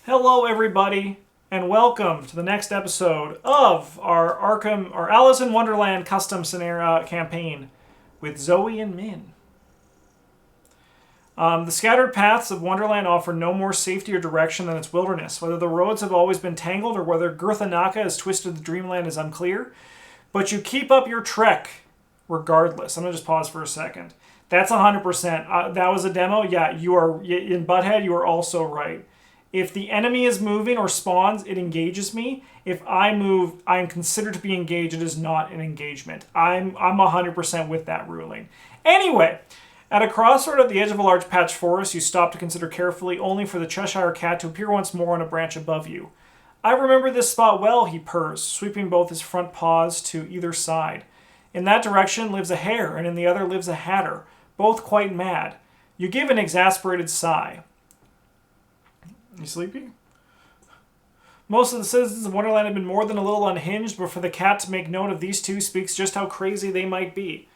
Hello, everybody, and welcome to the next episode of our Arkham, or Alice in Wonderland custom scenario campaign with Zoe and Min. The scattered paths of Wonderland offer no more safety or direction than its wilderness. Whether the roads have always been tangled or whether Gurthanaka has twisted the dreamland is unclear, but you keep up your trek regardless. I'm going to just pause for a second. That's 100%. That was a demo. Yeah, you are in Butthead. You are also right. If the enemy is moving or spawns, it engages me. If I move, I am considered to be engaged. It is not an engagement. I'm 100% with that ruling. Anyway, at a crossroad at the edge of a large patch forest, you stop to consider carefully, only for the Cheshire Cat to appear once more on a branch above you. I remember this spot well, he purrs, sweeping both his front paws to either side. In that direction lives a hare, and in the other lives a hatter, both quite mad. You give an exasperated sigh. You sleepy? Most of the citizens of Wonderland have been more than a little unhinged, but for the cat to make note of these two speaks just how crazy they might be.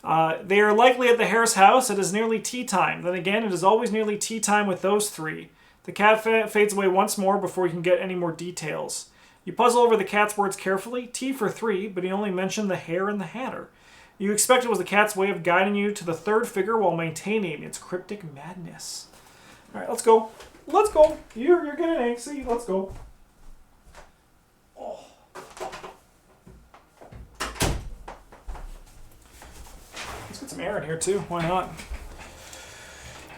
They are likely at the hare's house. It is nearly tea time. Then again, it is always nearly tea time with those three. The cat fades away once more before you can get any more details. You puzzle over the cat's words carefully. Tea for three, but he only mentioned the hare and the hatter. You expect it was the cat's way of guiding you to the third figure while maintaining its cryptic madness. All right, let's go. Let's go. You're getting angsty. Let's go. Oh. Let's get some air in here too. Why not?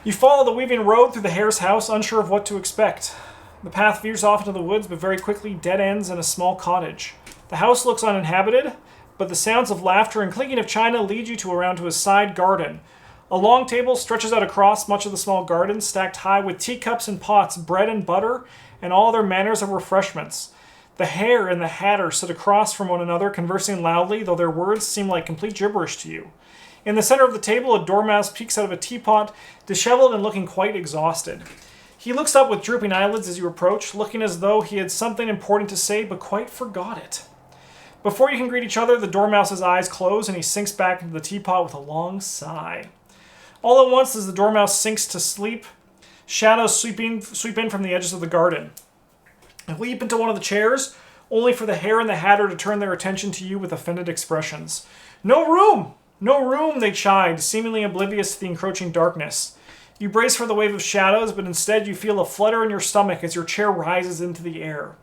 You follow the weaving road through the hare's house, unsure of what to expect. The path veers off into the woods, but very quickly dead ends in a small cottage. The house looks uninhabited, but the sounds of laughter and clinking of china lead you around to a side garden. A long table stretches out across much of the small garden, stacked high with teacups and pots, bread and butter, and all other manners of refreshments. The hare and the hatter sit across from one another, conversing loudly, though their words seem like complete gibberish to you. In the center of the table, a dormouse peeks out of a teapot, disheveled and looking quite exhausted. He looks up with drooping eyelids as you approach, looking as though he had something important to say, but quite forgot it. Before you can greet each other, the dormouse's eyes close, and he sinks back into the teapot with a long sigh. All at once, as the dormouse sinks to sleep, shadows sweep in from the edges of the garden. You leap into one of the chairs, only for the hare and the hatter to turn their attention to you with offended expressions. No room! No room, they chide, seemingly oblivious to the encroaching darkness. You brace for the wave of shadows, but instead you feel a flutter in your stomach as your chair rises into the air.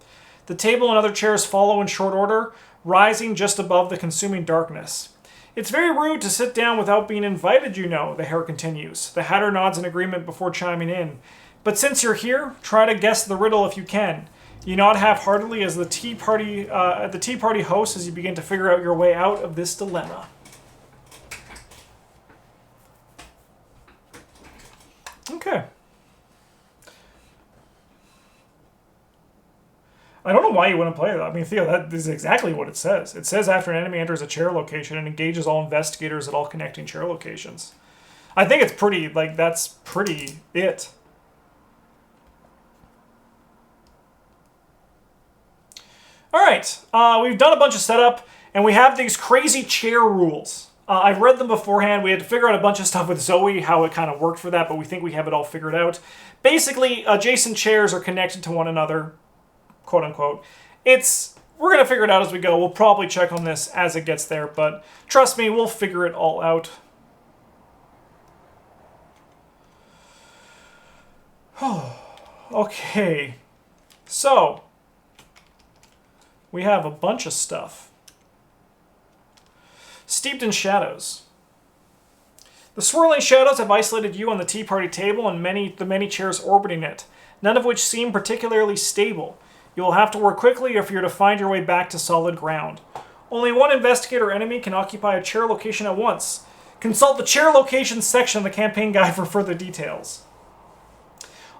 The table and other chairs follow in short order, rising just above the consuming darkness. It's very rude to sit down without being invited, you know, the hare continues. The hatter nods in agreement before chiming in. But since you're here, try to guess the riddle if you can. You nod half-heartedly as the tea party host as you begin to figure out your way out of this dilemma. Okay. I don't know why you wouldn't play that. I mean, Theo, that is exactly what it says. It says after an enemy enters a chair location and engages all investigators at all connecting chair locations. I think it's pretty, that's pretty it. Alright, we've done a bunch of setup, and we have these crazy chair rules. I've read them beforehand. We had to figure out a bunch of stuff with Zoe, how it kind of worked for that, but we think we have it all figured out. Basically, adjacent chairs are connected to one another, quote unquote. We're going to figure it out as we go. We'll probably check on this as it gets there, but trust me, we'll figure it all out. Okay. So, we have a bunch of stuff. Steeped in shadows. The swirling shadows have isolated you on the tea party table and the many chairs orbiting it, none of which seem particularly stable. You will have to work quickly if you're to find your way back to solid ground. Only one investigator enemy can occupy a chair location at once. Consult the chair location section of the campaign guide for further details.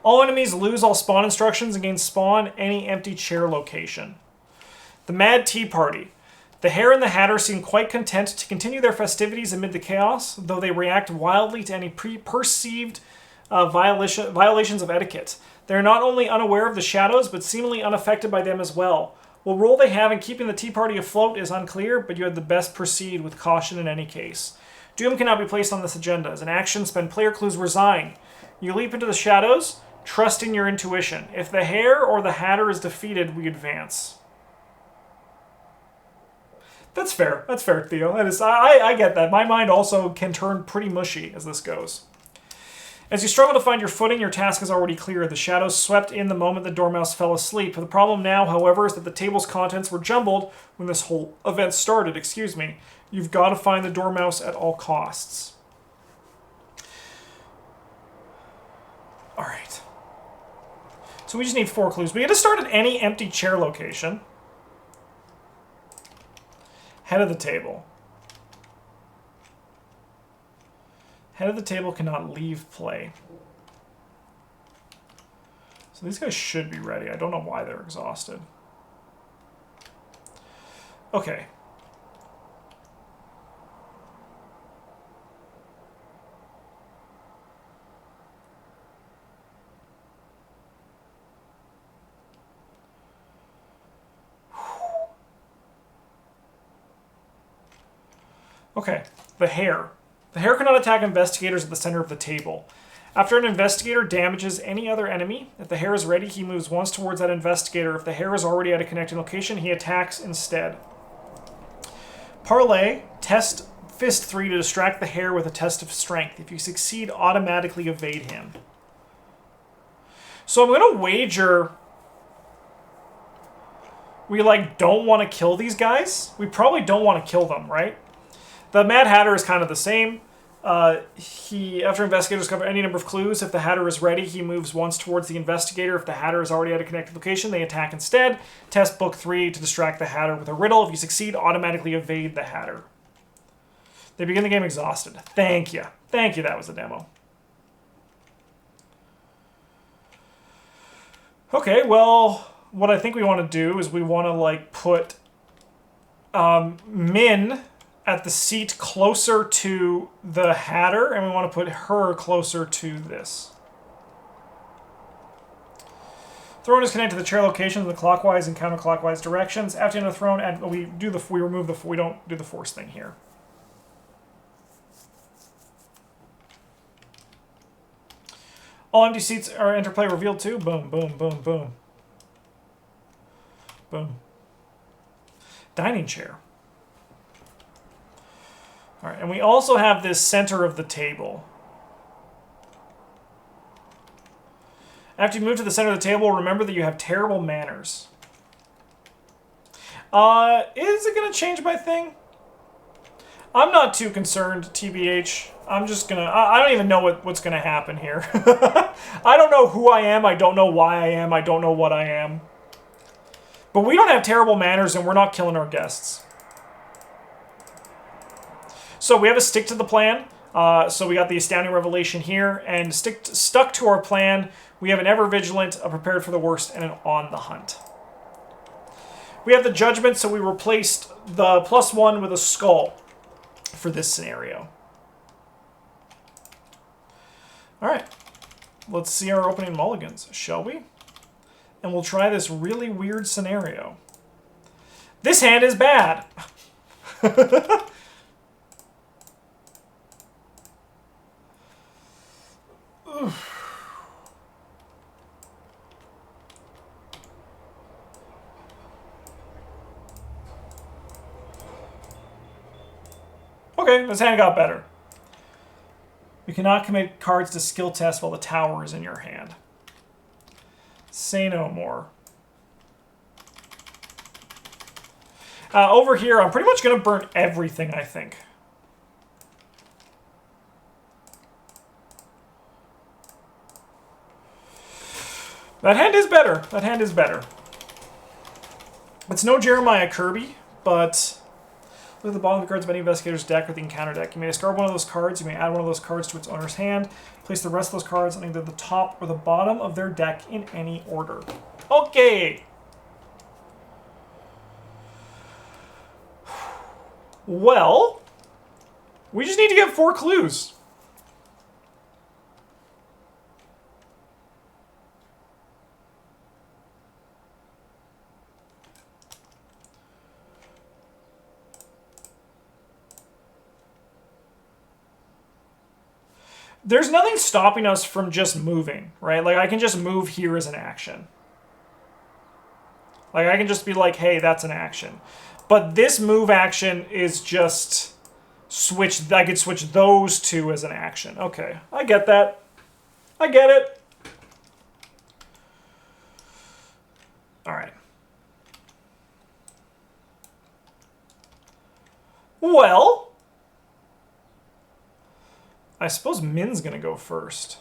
All enemies lose all spawn instructions and gain spawn any empty chair location. The Mad Tea Party. The hare and the hatter seem quite content to continue their festivities amid the chaos, though they react wildly to any perceived violations of etiquette. They are not only unaware of the shadows, but seemingly unaffected by them as well. What role they have in keeping the tea party afloat is unclear, but you had the best proceed with caution in any case. Doom cannot be placed on this agenda. As an action, spend player clues resign. You leap into the shadows, Trust in your intuition. If the hare or the hatter is defeated, we advance. That's fair. That's fair, Theo. That is, I get that. My mind also can turn pretty mushy as this goes. As you struggle to find your footing, your task is already clear. The shadows swept in the moment the Dormouse fell asleep. The problem now, however, is that the table's contents were jumbled when this whole event started. Excuse me. You've got to find the Dormouse at all costs. All right. So we just need 4 clues. We get to start at any empty chair location. Head of the table. Head of the table cannot leave play. So these guys should be ready. I don't know why they're exhausted. Okay. Okay, the hare. The hare cannot attack investigators at the center of the table. After an investigator damages any other enemy, if the hare is ready, he moves once towards that investigator. If the hare is already at a connecting location, he attacks instead. Parlay, test Fist 3 to distract the hare with a test of strength. If you succeed, automatically evade him. So I'm going to wager we don't want to kill these guys. We probably don't want to kill them, right? The Mad Hatter is kind of the same. After investigators cover any number of clues, if the Hatter is ready, he moves once towards the investigator. If the Hatter is already at a connected location, they attack instead. Test Book 3 to distract the Hatter with a riddle. If you succeed, automatically evade the Hatter. They begin the game exhausted. Thank you. Thank you, that was the demo. Okay, well, what I think we want to do is we want to, put Min at the seat closer to the Hatter, and we want to put her closer to this. Throne is connected to the chair locations in the clockwise and counterclockwise directions. After you enter the throne, and we don't do the force thing here. All empty seats are interplay revealed too. Boom, boom, boom, boom. Boom. Dining chair. All right, and we also have this center of the table. After you move to the center of the table, remember that you have terrible manners. Is it going to change my thing? I'm not too concerned, TBH. I'm just going to... I don't even know what's going to happen here. I don't know who I am. I don't know why I am. I don't know what I am. But we don't have terrible manners, and we're not killing our guests. So we have to stick to the plan. So we got the astounding revelation here, and stuck to our plan. We have an ever vigilant, a prepared for the worst, and an on the hunt. We have the judgment, so we replaced the +1 with a skull for this scenario. All right, let's see our opening mulligans, shall we? And we'll try this really weird scenario. This hand is bad. Okay, this hand got better. You cannot commit cards to skill tests while the tower is in your hand. Say no more. Over here, I'm pretty much going to burn everything, I think. That hand is better. That hand is better. It's no Jeremiah Kirby, but look at the bottom of the cards of any investigator's deck or the encounter deck. You may discard one of those cards. You may add one of those cards to its owner's hand. Place the rest of those cards on either the top or the bottom of their deck in any order. Okay. Well, we just need to get 4 clues. There's nothing stopping us from just moving, right? Like, I can just move here as an action. Like, I can just be like, hey, that's an action. But this move action is just switch. I could switch those two as an action. Okay, I get that. I get it. All right. Well, I suppose Min's gonna go first.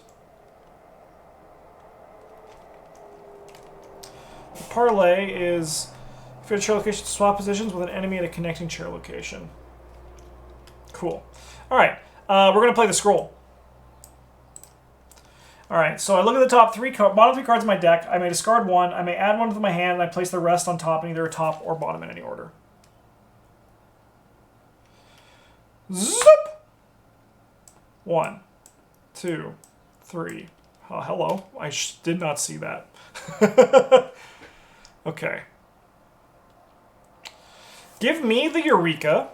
The parlay is if you're at a chair location, swap positions with an enemy at a connecting chair location. Cool. All right, we're gonna play the scroll. All right, so I look at the top bottom three cards of my deck. I may discard one. I may add one to my hand, and I place the rest on top in either a top or bottom in any order. Zoop! 1, 2, 3. Oh, hello. I did not see that. Okay. Give me the Eureka.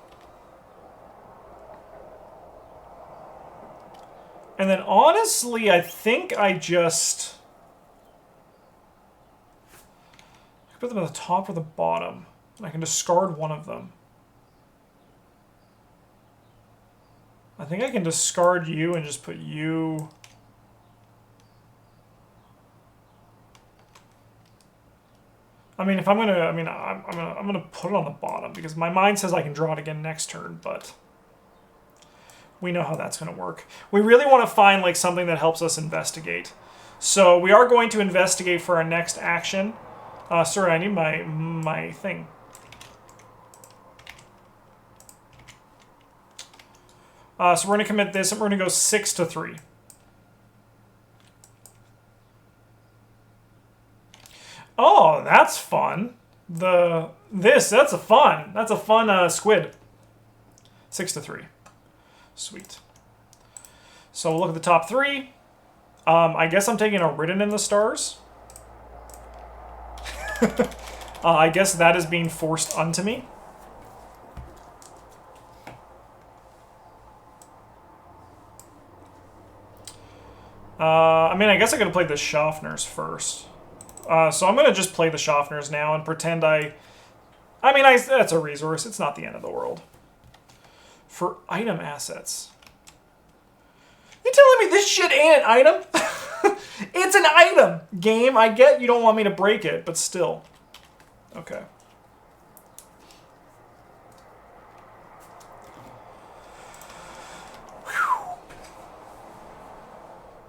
And then honestly, I think I just put them at the top or the bottom. And I can discard one of them. I think I can discard you and just put you. I mean, if I'm gonna, I'm gonna put it on the bottom because my mind says I can draw it again next turn, but we know how that's gonna work. We really want to find like something that helps us investigate. So we are going to investigate for our next action. Sorry, I need my thing. So we're going to commit this, and we're going to go 6 to 3. Oh, that's fun. That's a fun squid. 6 to 3. Sweet. So we'll look at the top 3. I guess I'm taking a Written in the Stars. I guess that is being forced unto me. I mean, I guess I could have played the Schaffners first. So I'm going to just play the Schaffners now and pretend that's a resource. It's not the end of the world. For item assets. You telling me this shit ain't an item? It's an item! Game, I get you don't want me to break it, but still. Okay.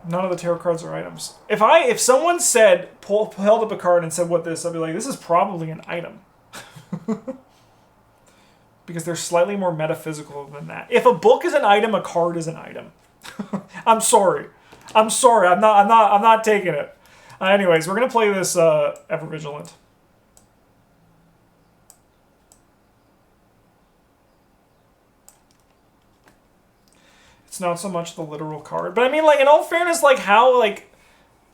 None of the tarot cards are items. If someone said, held up a card and said what this, I'd be like, this is probably an item. Because they're slightly more metaphysical than that. If a book is an item, a card is an item. I'm sorry. I'm not taking it. Anyways, we're gonna play this Ever Vigilant. It's not so much the literal card. But I mean, like, in all fairness, like, how, like,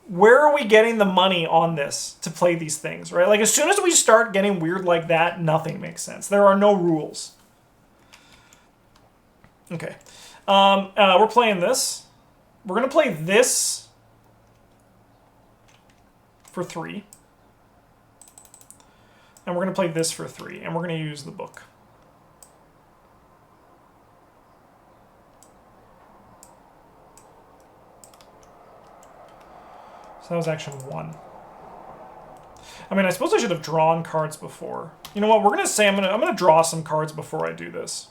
where are we getting the money on this to play these things, right? Like, as soon as we start getting weird like that, nothing makes sense. There are no rules. Okay. We're playing this. We're going to play this for 3. And we're going to play this for 3. And we're going to use the book. So that was action 1. I mean, I suppose I should have drawn cards before. You know what? We're gonna say I'm gonna draw some cards before I do this.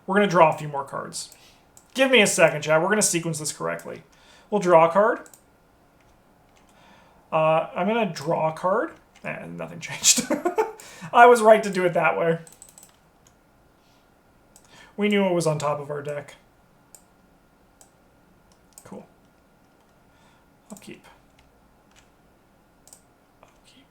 We're gonna draw a few more cards. Give me a second, chat. We're gonna sequence this correctly. We'll draw a card. I'm gonna draw a card. And nothing changed. I was right to do it that way. We knew it was on top of our deck. Cool. Upkeep. Upkeep.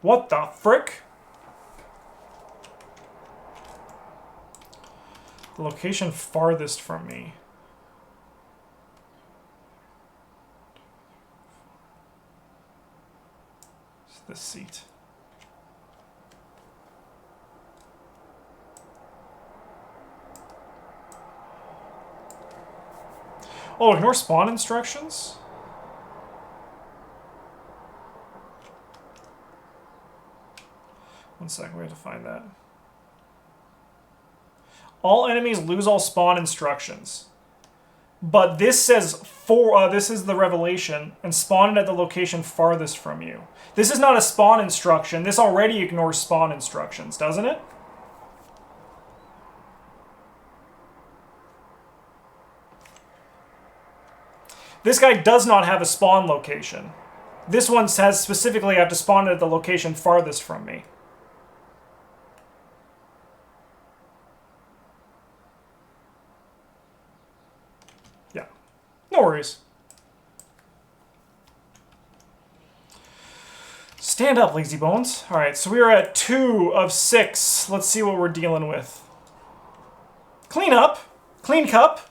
What the frick? The location farthest from me. this seat. Oh, ignore spawn instructions? One second, we have to find that. All enemies lose all spawn instructions. But this says this is the revelation, and spawn it at the location farthest from you. This is not a spawn instruction. This already ignores spawn instructions, doesn't it? This guy does not have a spawn location. This one says specifically I have to spawn it at the location farthest from me. Yeah. No worries. Stand up, lazy bones. Alright, so we are at 2 of 6. Let's see what we're dealing with. Clean up. Clean cup.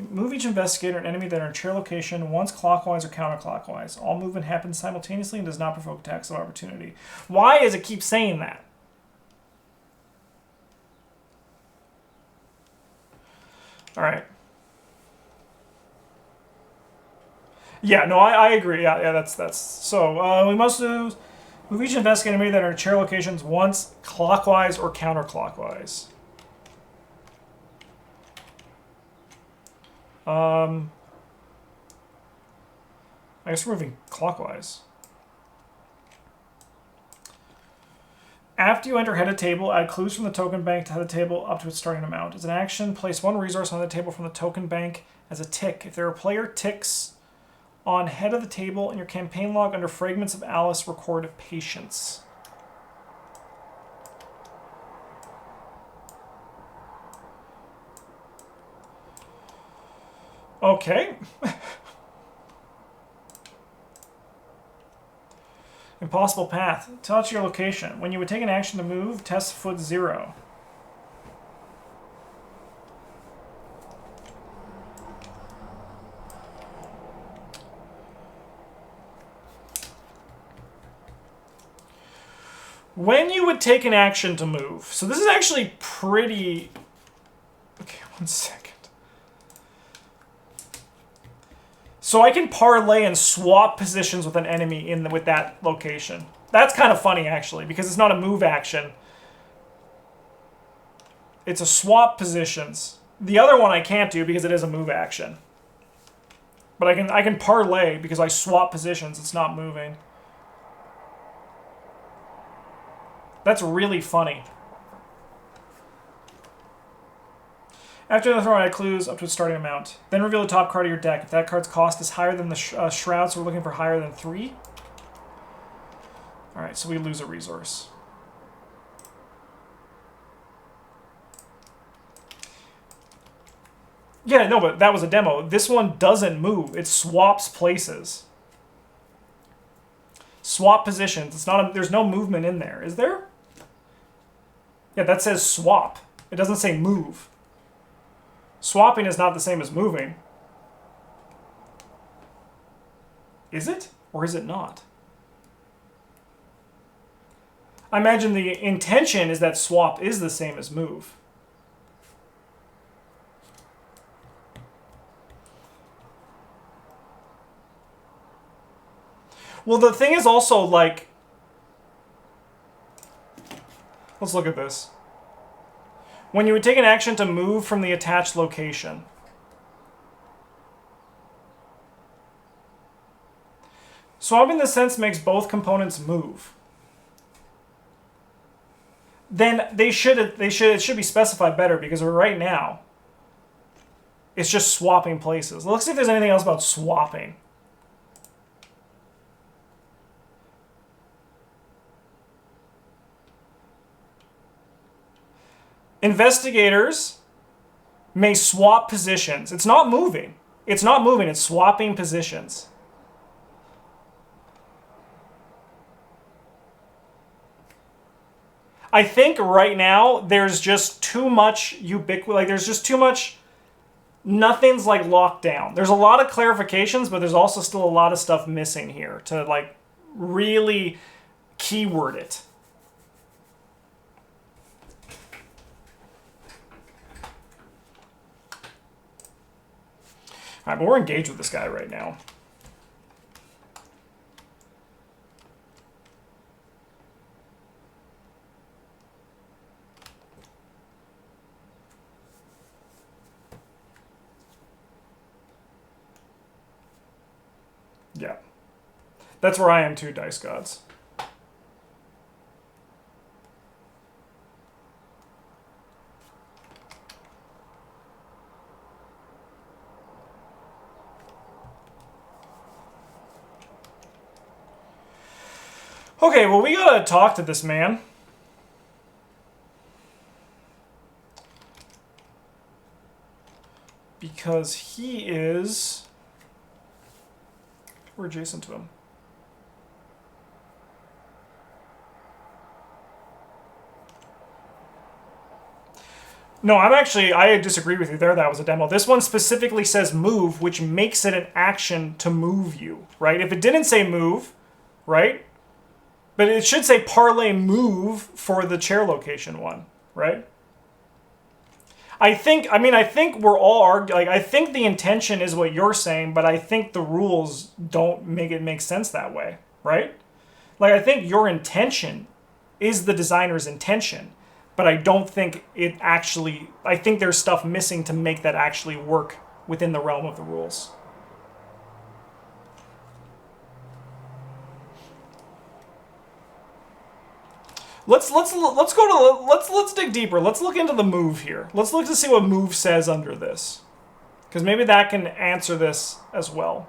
Move each investigator and enemy that are in chair location once clockwise or counterclockwise. All movement happens simultaneously and does not provoke attacks of opportunity. Why does it keep saying that? Alright. Yeah, no, I agree. Yeah, that's... So, we must move each investigator and enemy that are in chair locations once clockwise or counterclockwise. I guess we're moving clockwise. After you enter head of table, add clues from the token bank to head of table up to its starting amount. As an action, place one resource on the table from the token bank as a tick. If there are player ticks on head of the table in your campaign log under Fragments of Alice, record Patience. Okay. Impossible path. Tell it your location. When you would take an action to move, test foot 0. When you would take an action to move. So this is actually pretty... Okay, one second. So I can parlay and swap positions with an enemy with that location. That's kind of funny, actually, because it's not a move action. It's a swap positions. The other one I can't do because it is a move action. But I can parlay because I swap positions. It's not moving. That's really funny. After the throw, add clues up to its starting amount. Then reveal the top card of your deck. If that card's cost is higher than the shroud, so we're looking for higher than 3. Alright, so we lose a resource. Yeah, no, but that was a demo. This one doesn't move. It swaps places. Swap positions. It's not there's no movement in there, is there? Yeah, that says swap. It doesn't say move. Swapping is not the same as moving. Is it? Or is it not? I imagine the intention is that swap is the same as move. Well, the thing is also, like... Let's look at this. When you would take an action to move from the attached location. Swapping the sense makes both components move. Then it should be specified better, because right now it's just swapping places. Let's see if there's anything else about swapping. Investigators may swap positions. It's not moving. It's not moving, it's swapping positions. I think right now there's just too much ubiquity, like there's just too much, nothing's like locked down. There's a lot of clarifications, but there's also still a lot of stuff missing here to like really keyword it. All right, but we're engaged with this guy right now. Yeah. That's where I am too, Dice Gods. Okay, well, we gotta talk to this man. Because he is... We're adjacent to him. No, I disagree with you there. That was a demo. This one specifically says move, which makes it an action to move you, right? If it didn't say move, right? But it should say parlay move for the chair location one, right? I think we're all like, I think the intention is what you're saying, but I think the rules don't make it make sense that way, right? Like, I think your intention is the designer's intention, but I don't think it actually, I think there's stuff missing to make that actually work within the realm of the rules. Let's dig deeper. Let's look into the move here. Let's look to see what move says under this, because maybe that can answer this as well.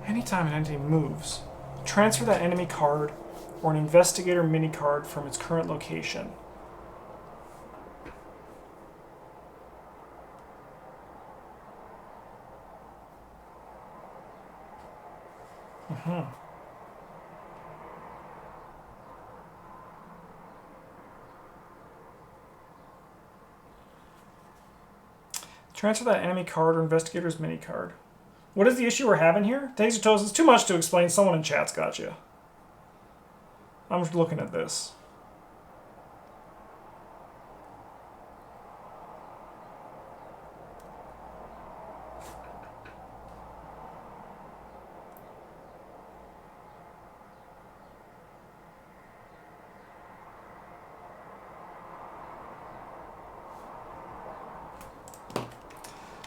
Anytime an entity moves, transfer that enemy card or an investigator mini card from its current location. Transfer that enemy card or investigator's mini card. What is the issue we're having here? Takes your toes. It's too much to explain. Someone in chat's got you. I'm just looking at this.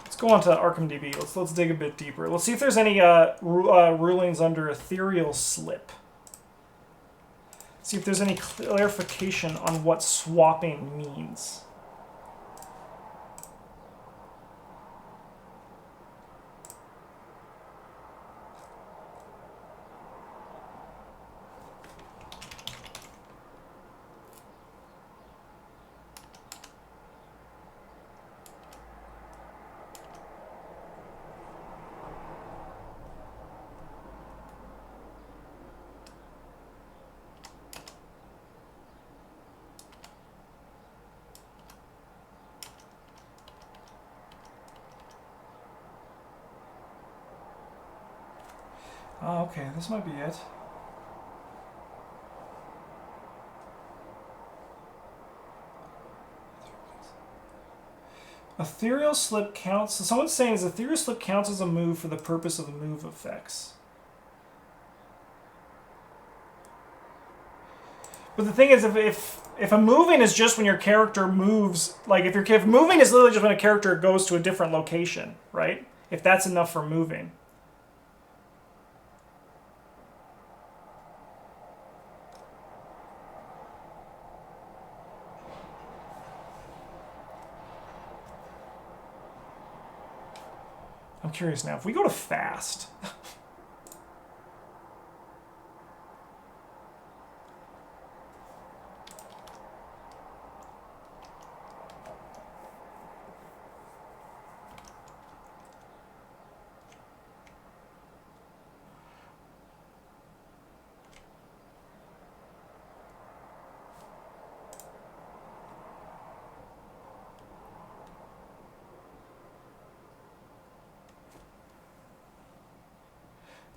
Let's go on to Arkham DB. Let's dig a bit deeper. Let's see if there's any rulings under ethereal slip. See if there's any clarification on what swapping means. Oh, okay, this might be it. Ethereal slip counts. So someone's saying is ethereal slip counts as a move for the purpose of the move effects. But the thing is, if a moving is just when your character moves, like if moving is literally just when a character goes to a different location, right? If that's enough for moving. I'm curious now. If we go to fast...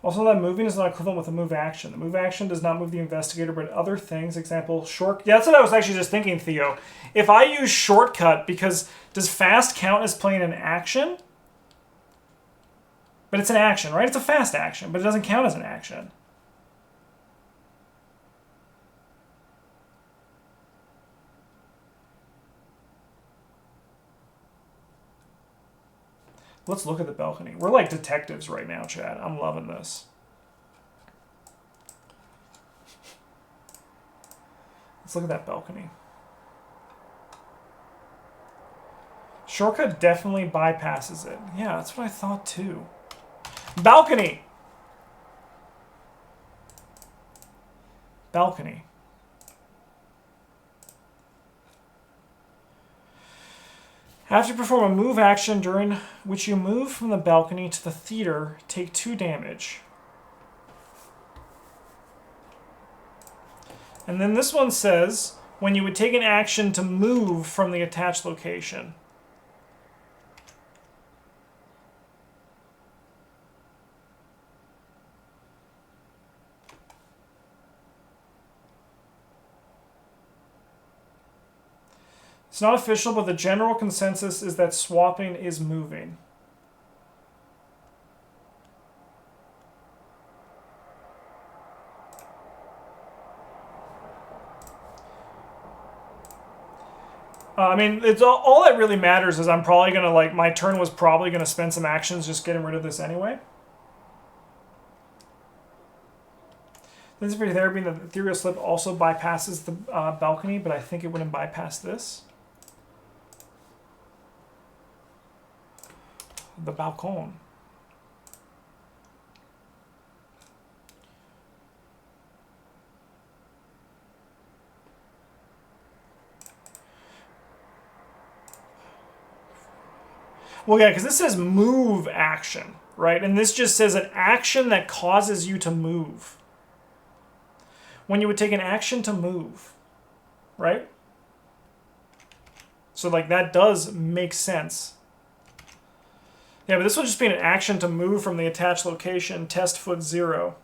Also, that moving is not equivalent with a move action. The move action does not move the investigator, but other things, example, short... Yeah, that's what I was actually just thinking, Theo. If I use shortcut, because does fast count as playing an action? But it's an action, right? It's a fast action, but it doesn't count as an action. Let's look at the balcony. We're like detectives right now, Chad. I'm loving this. Let's look at that balcony. Shortcut definitely bypasses it. Yeah, that's what I thought too. Balcony! Balcony. After you perform a move action during which you move from the balcony to the theater, take 2 damage. And then this one says, when you would take an action to move from the attached location. It's not official, but the general consensus is that swapping is moving. I mean, it's all that really matters is I'm probably going to, like, my turn was probably going to spend some actions just getting rid of this anyway. This there being the ethereal slip also bypasses the balcony, but I think it wouldn't bypass this. The balcon. Well, yeah, because this says move action, right? And this just says an action that causes you to move. When you would take an action to move, right? So, like, that does make sense. Yeah, but this would just be an action to move from the attached location, test foot 0.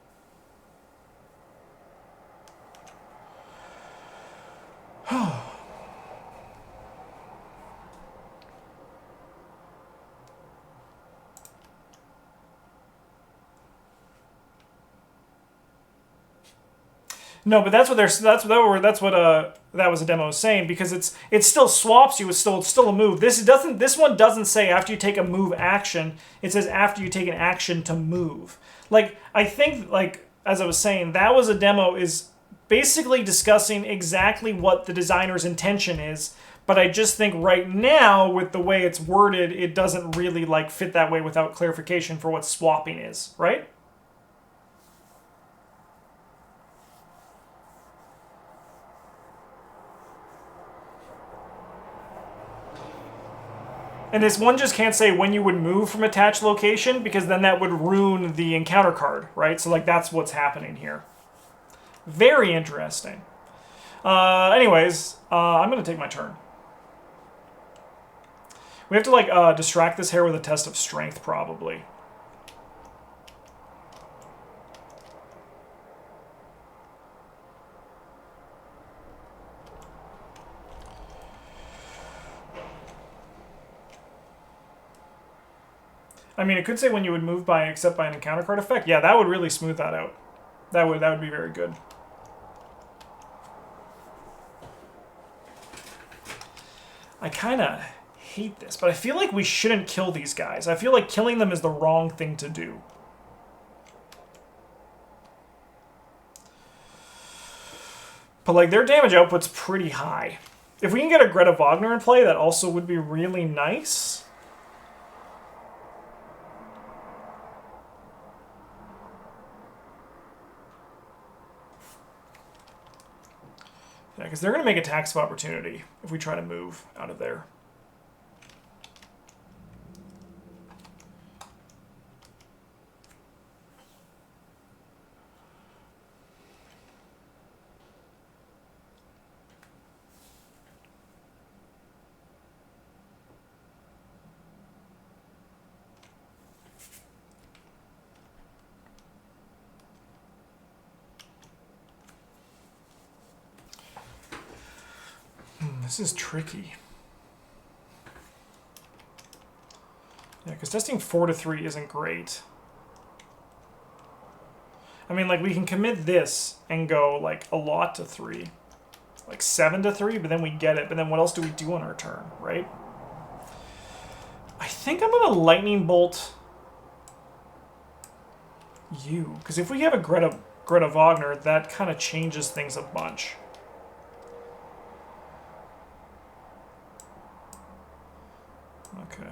No, but that's what that was a demo saying, because it still swaps you. It's still a move. This one doesn't say after you take a move action. It says after you take an action to move. Like, I think, like, as I was saying, that was a demo is basically discussing exactly what the designer's intention is. But I just think right now, with the way it's worded, it doesn't really, like, fit that way without clarification for what swapping is, right? And this one just can't say when you would move from attached location, because then that would ruin the encounter card, right? So, like, that's what's happening here. Very interesting. Anyways, I'm going to take my turn. We have to, like, distract this hair with a test of strength, probably. I mean, it could say when you would move by except by an encounter card effect. Yeah, that would really smooth that out. That would be very good. I kind of hate this, but I feel like we shouldn't kill these guys. I feel like killing them is the wrong thing to do. But, like, their damage output's pretty high. If we can get a Greta Wagner in play, that also would be really nice. Yeah, because they're going to make a tax of opportunity if we try to move out of there. This is tricky. Yeah, because testing 4 to 3 isn't great. I mean, like, we can commit this and go, like, a lot to 3. Like, 7 to 3, but then we get it. But then what else do we do on our turn, right? I think I'm going to Lightning Bolt you. Because if we have a Greta Wagner, that kind of changes things a bunch. Okay.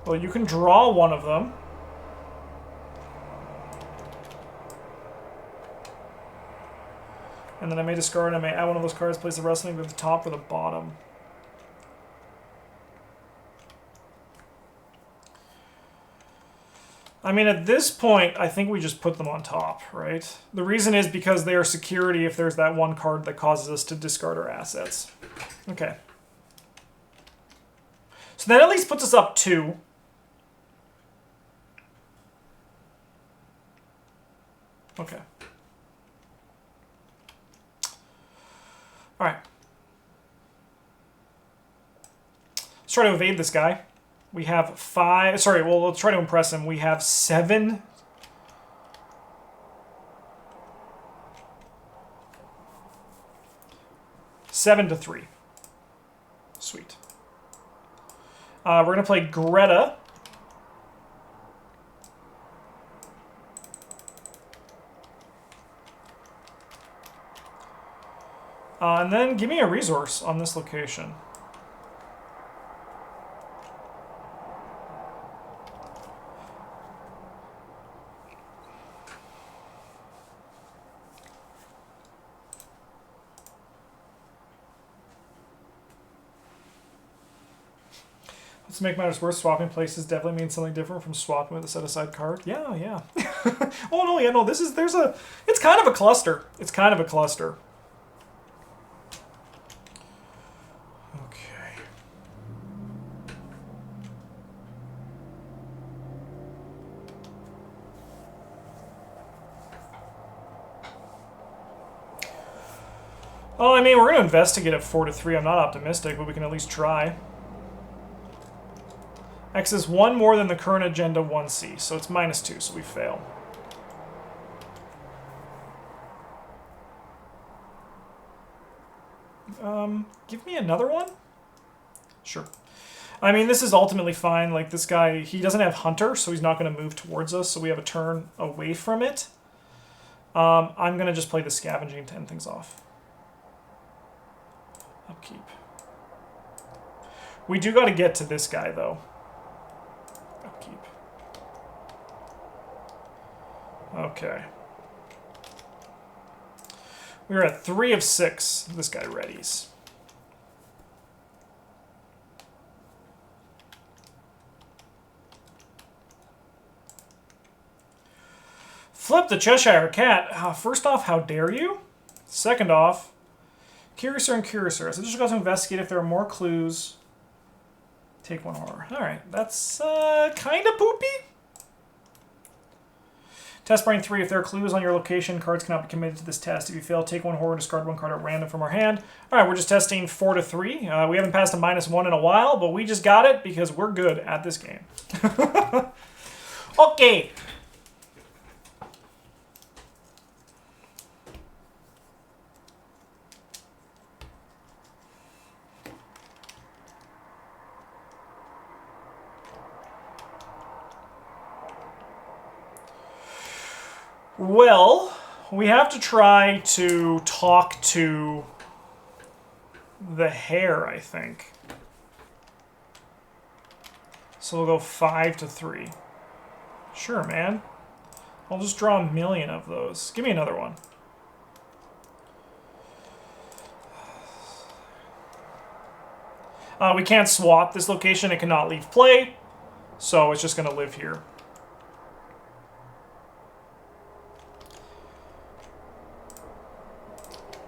Well, you can draw one of them. And then I may discard, I may add one of those cards, place the wrestling at the top or the bottom. I mean, at this point, I think we just put them on top, right? The reason is because they are security if there's that one card that causes us to discard our assets. Okay. So that at least puts us up 2. Okay. All right. Let's try to evade this guy. We have 5. Sorry, well, let's try to impress him. We have 7. Seven to 3. Sweet. We're going to play Greta. And then give me a resource on this location. To make matters worse, swapping places definitely means something different from swapping with a set-aside card. Yeah, yeah. Oh, no, yeah, no, it's kind of a cluster. It's kind of a cluster. Okay. Well, I mean, we're going to investigate at 4 to 3. I'm not optimistic, but we can at least try. X is 1 more than the current agenda 1C, so it's -2, so we fail. Give me another one? Sure. I mean, this is ultimately fine. Like, this guy, he doesn't have Hunter, so he's not going to move towards us, so we have a turn away from it. I'm going to just play the Scavenging to end things off. Upkeep. We do got to get to this guy, though. Upkeep. Okay. We're at 3 of 6. This guy readies. Flip the Cheshire Cat. First off, how dare you? Second off, Curiouser and Curiouser. So just got to investigate if there are more clues. Take 1 horror. Alright, that's kind of poopy. Test brain 3. If there are clues on your location, cards cannot be committed to this test. If you fail, take 1 horror and discard 1 card at random from our hand. Alright, we're just testing 4 to 3. We haven't passed a -1 in a while, but we just got it because we're good at this game. Okay. Well, we have to try to talk to the hare, I think. So we'll go 5 to 3. Sure, man. I'll just draw 1,000,000 of those. Give me another one. We can't swap this location. It cannot leave play. So it's just going to live here.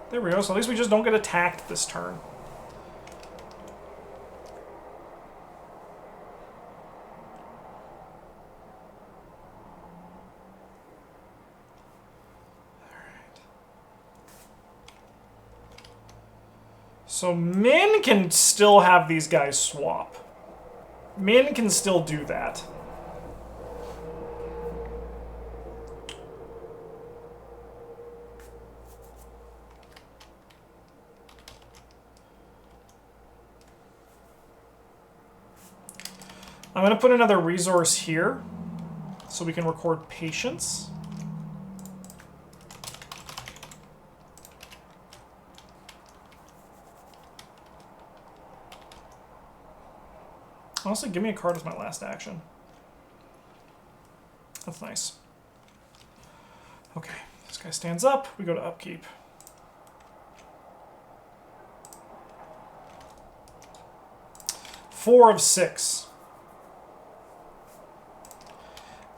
There we go. So at least we just don't get attacked this turn. Alright. So Min can still have these guys swap. Min can still do that. I'm going to put another resource here so we can record patience. Honestly, give me a card as my last action. That's nice. Okay, this guy stands up. We go to Upkeep. Four of 6.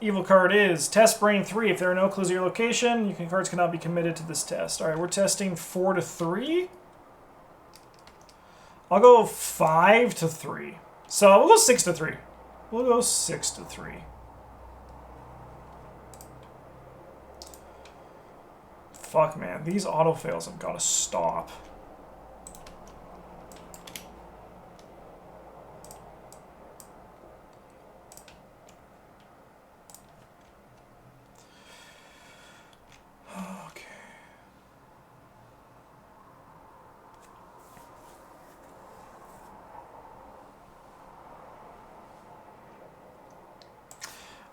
Evil card is Test Brain 3. If there are no clues to your location, cards cannot be committed to this test. Alright, we're testing 4 to 3. I'll go 5 to 3. So we'll go 6 to 3. We'll go 6 to 3. Fuck, man. These auto-fails have got to stop.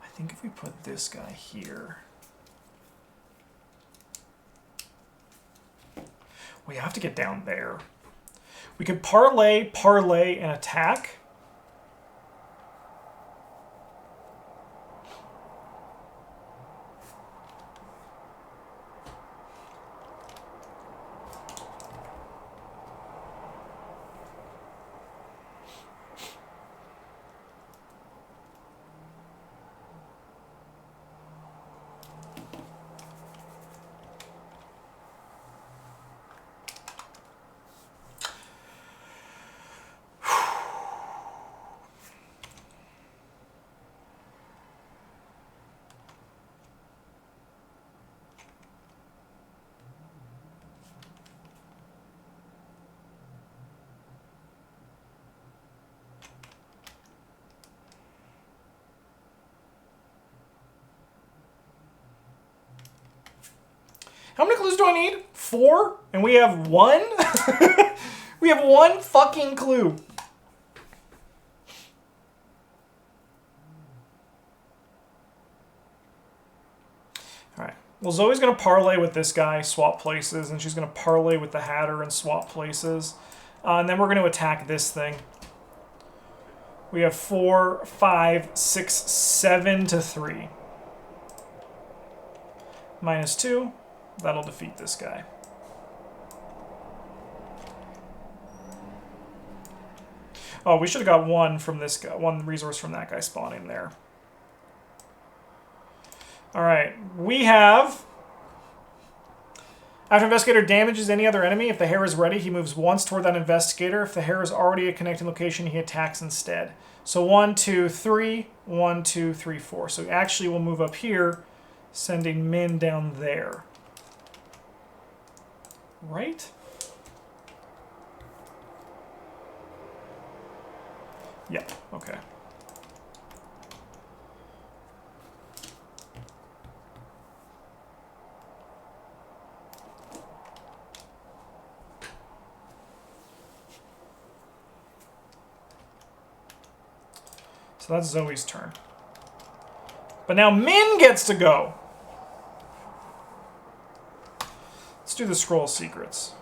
I think if we put this guy here, we have to get down there. We could parlay, and attack. How many clues do I need? 4? And we have 1? We have 1 fucking clue. Alright. Well, Zoe's going to parlay with this guy, swap places, and she's going to parlay with the Hatter and swap places. And then we're going to attack this thing. We have 4, 5, 6, 7 to 3. -2. That'll defeat this guy. Oh, we should have got 1 from this guy, 1 resource from that guy spawning there. Alright, we have... After Investigator damages any other enemy, if the hare is ready, he moves once toward that Investigator. If the hare is already a connecting location, he attacks instead. So 1, 2, 3, 1, 2, 3, 4. So actually we'll move up here, sending Min down there. Right? Yep, okay. So that's Zoe's turn. But now Min gets to go. Let's do the scroll secrets.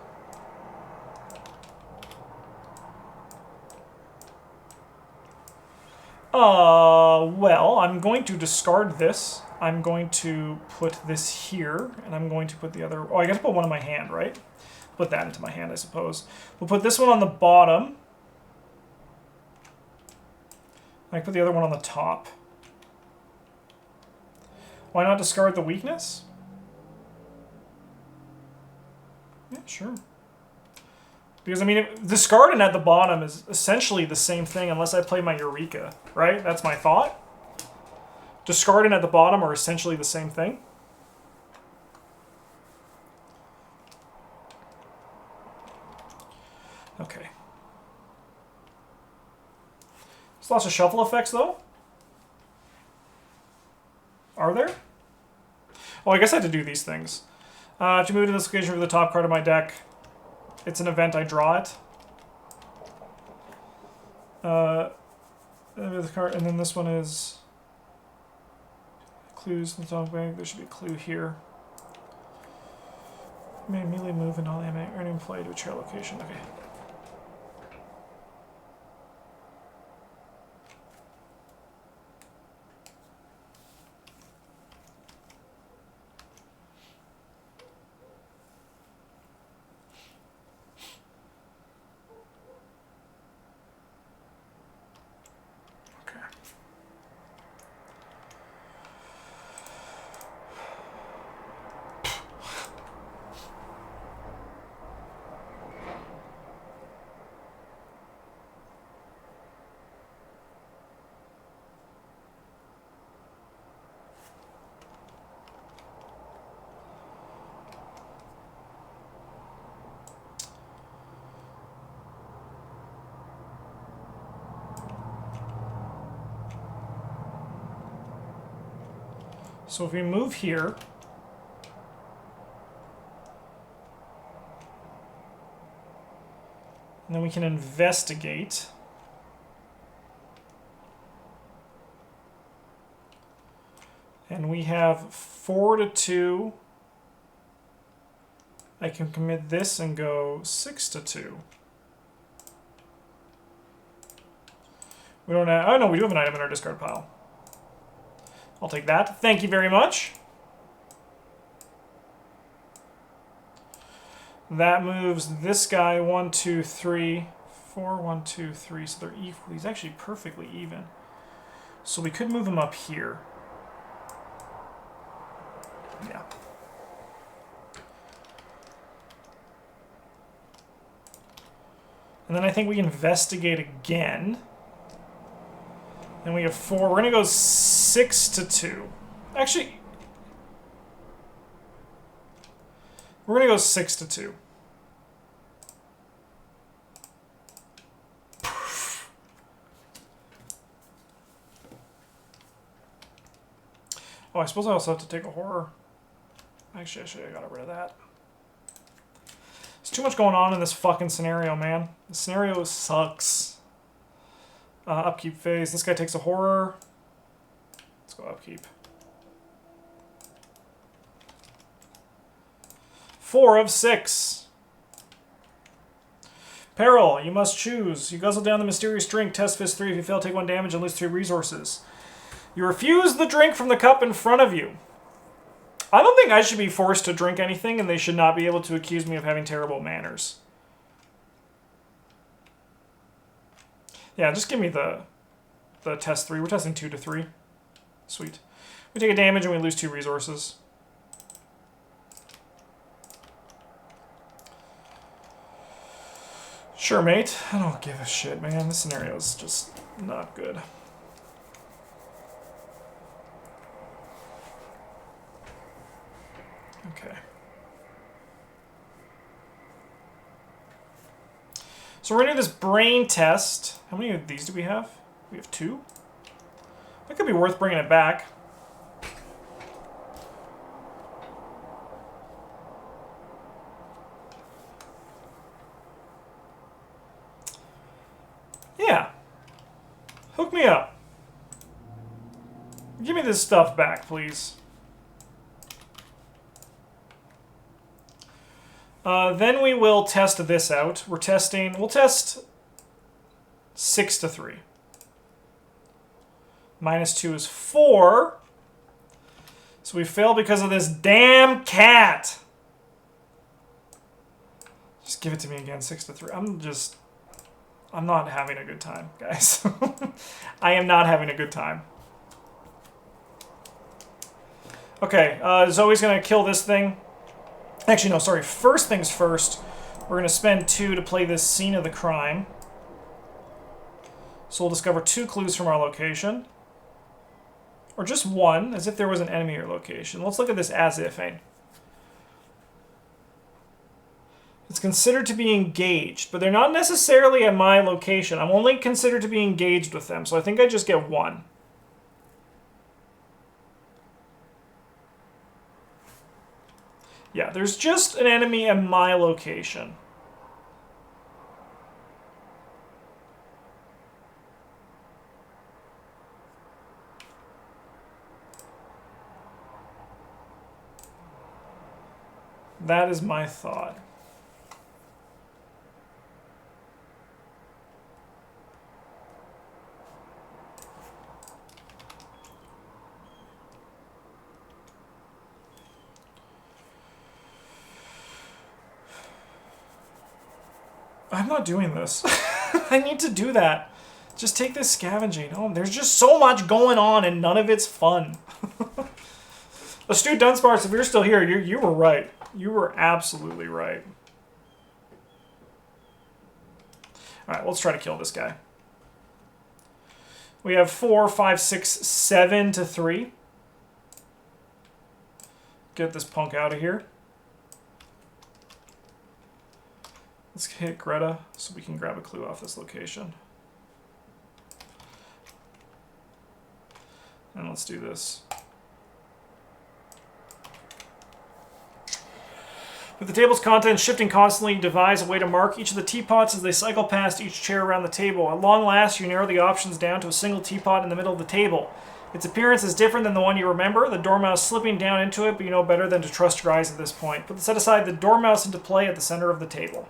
Well, I'm going to discard this. I'm going to put this here, and I'm going to put the other... Oh, I got to put one in my hand, right? Put that into my hand, I suppose. We'll put this one on the bottom. I can put the other one on the top. Why not discard the weakness? Yeah, sure. Because, I mean, discarding at the bottom is essentially the same thing unless I play my Eureka, right? That's my thought. Discarding at the bottom are essentially the same thing. Okay. There's lots of shuffle effects, though. Are there? Oh, I guess I had to do these things. If you move to this location for the top card of my deck, it's an event, I draw it. And then this one is clues in the top bank. There should be a clue here. May immediately move and all enemy play to a chair location. Okay. So if we move here, and then we can investigate. And we have 4 to 2. I can commit this and go 6 to 2. We don't have, oh no, we do have an item in our discard pile. I'll take that. Thank you very much. That moves this guy 1, 2, 3, 4, 1, 2, 3. So they're equal. He's actually perfectly even. So we could move him up here. Yeah. And then I think we investigate again. And we have 4. We're going to go 6 to 2. Actually, we're going to go 6 to 2. Oh, I suppose I also have to take a horror. Actually, I got rid of that. There's too much going on in this fucking scenario, man. The scenario sucks. Upkeep phase. This guy takes a horror. Let's go upkeep. 4 of 6. Peril. You must choose. You guzzle down the mysterious drink. Test Fist 3. If you fail, take 1 damage and lose 3 resources. You refuse the drink from the cup in front of you. I don't think I should be forced to drink anything, and they should not be able to accuse me of having terrible manners. Yeah, just give me the test 3. We're testing 2 to 3. Sweet. We take a damage and we lose 2 resources. Sure, mate. I don't give a shit, man. This scenario is just not good. Okay. So we're going to do this brain test. How many of these do we have? We have 2. That could be worth bringing it back. Yeah. Hook me up. Give me this stuff back, please. Then we will test this out. We'll test 6 to 3. -2 is 4. So we fail because of this damn cat. Just give it to me again, 6 to 3. I'm not having a good time, guys. I am not having a good time. Okay, Zoe's gonna kill this thing. Actually, no, sorry. First things first, we're going to spend 2 to play this scene of the crime. So we'll discover 2 clues from our location. Or just 1, as if there was an enemy or location. Let's look at this as if, eh? It's considered to be engaged, but they're not necessarily at my location. I'm only considered to be engaged with them, so I think I just get 1. Yeah, there's just an enemy at my location. That is my thought. I'm not doing this. I need to do that. Just take this scavenging. Oh, there's just so much going on and none of it's fun. Astute Dunsparce, if you're still here, you were right. You were absolutely right. Alright, let's try to kill this guy. We have 4, 5, 6, 7 to 3. Get this punk out of here. Let's hit Greta so we can grab a clue off this location. And let's do this. With the table's contents shifting constantly, devise a way to mark each of the teapots as they cycle past each chair around the table. At long last, you narrow the options down to a single teapot in the middle of the table. Its appearance is different than the one you remember, the dormouse slipping down into it, but you know better than to trust your eyes at this point. Set aside the dormouse into play at the center of the table.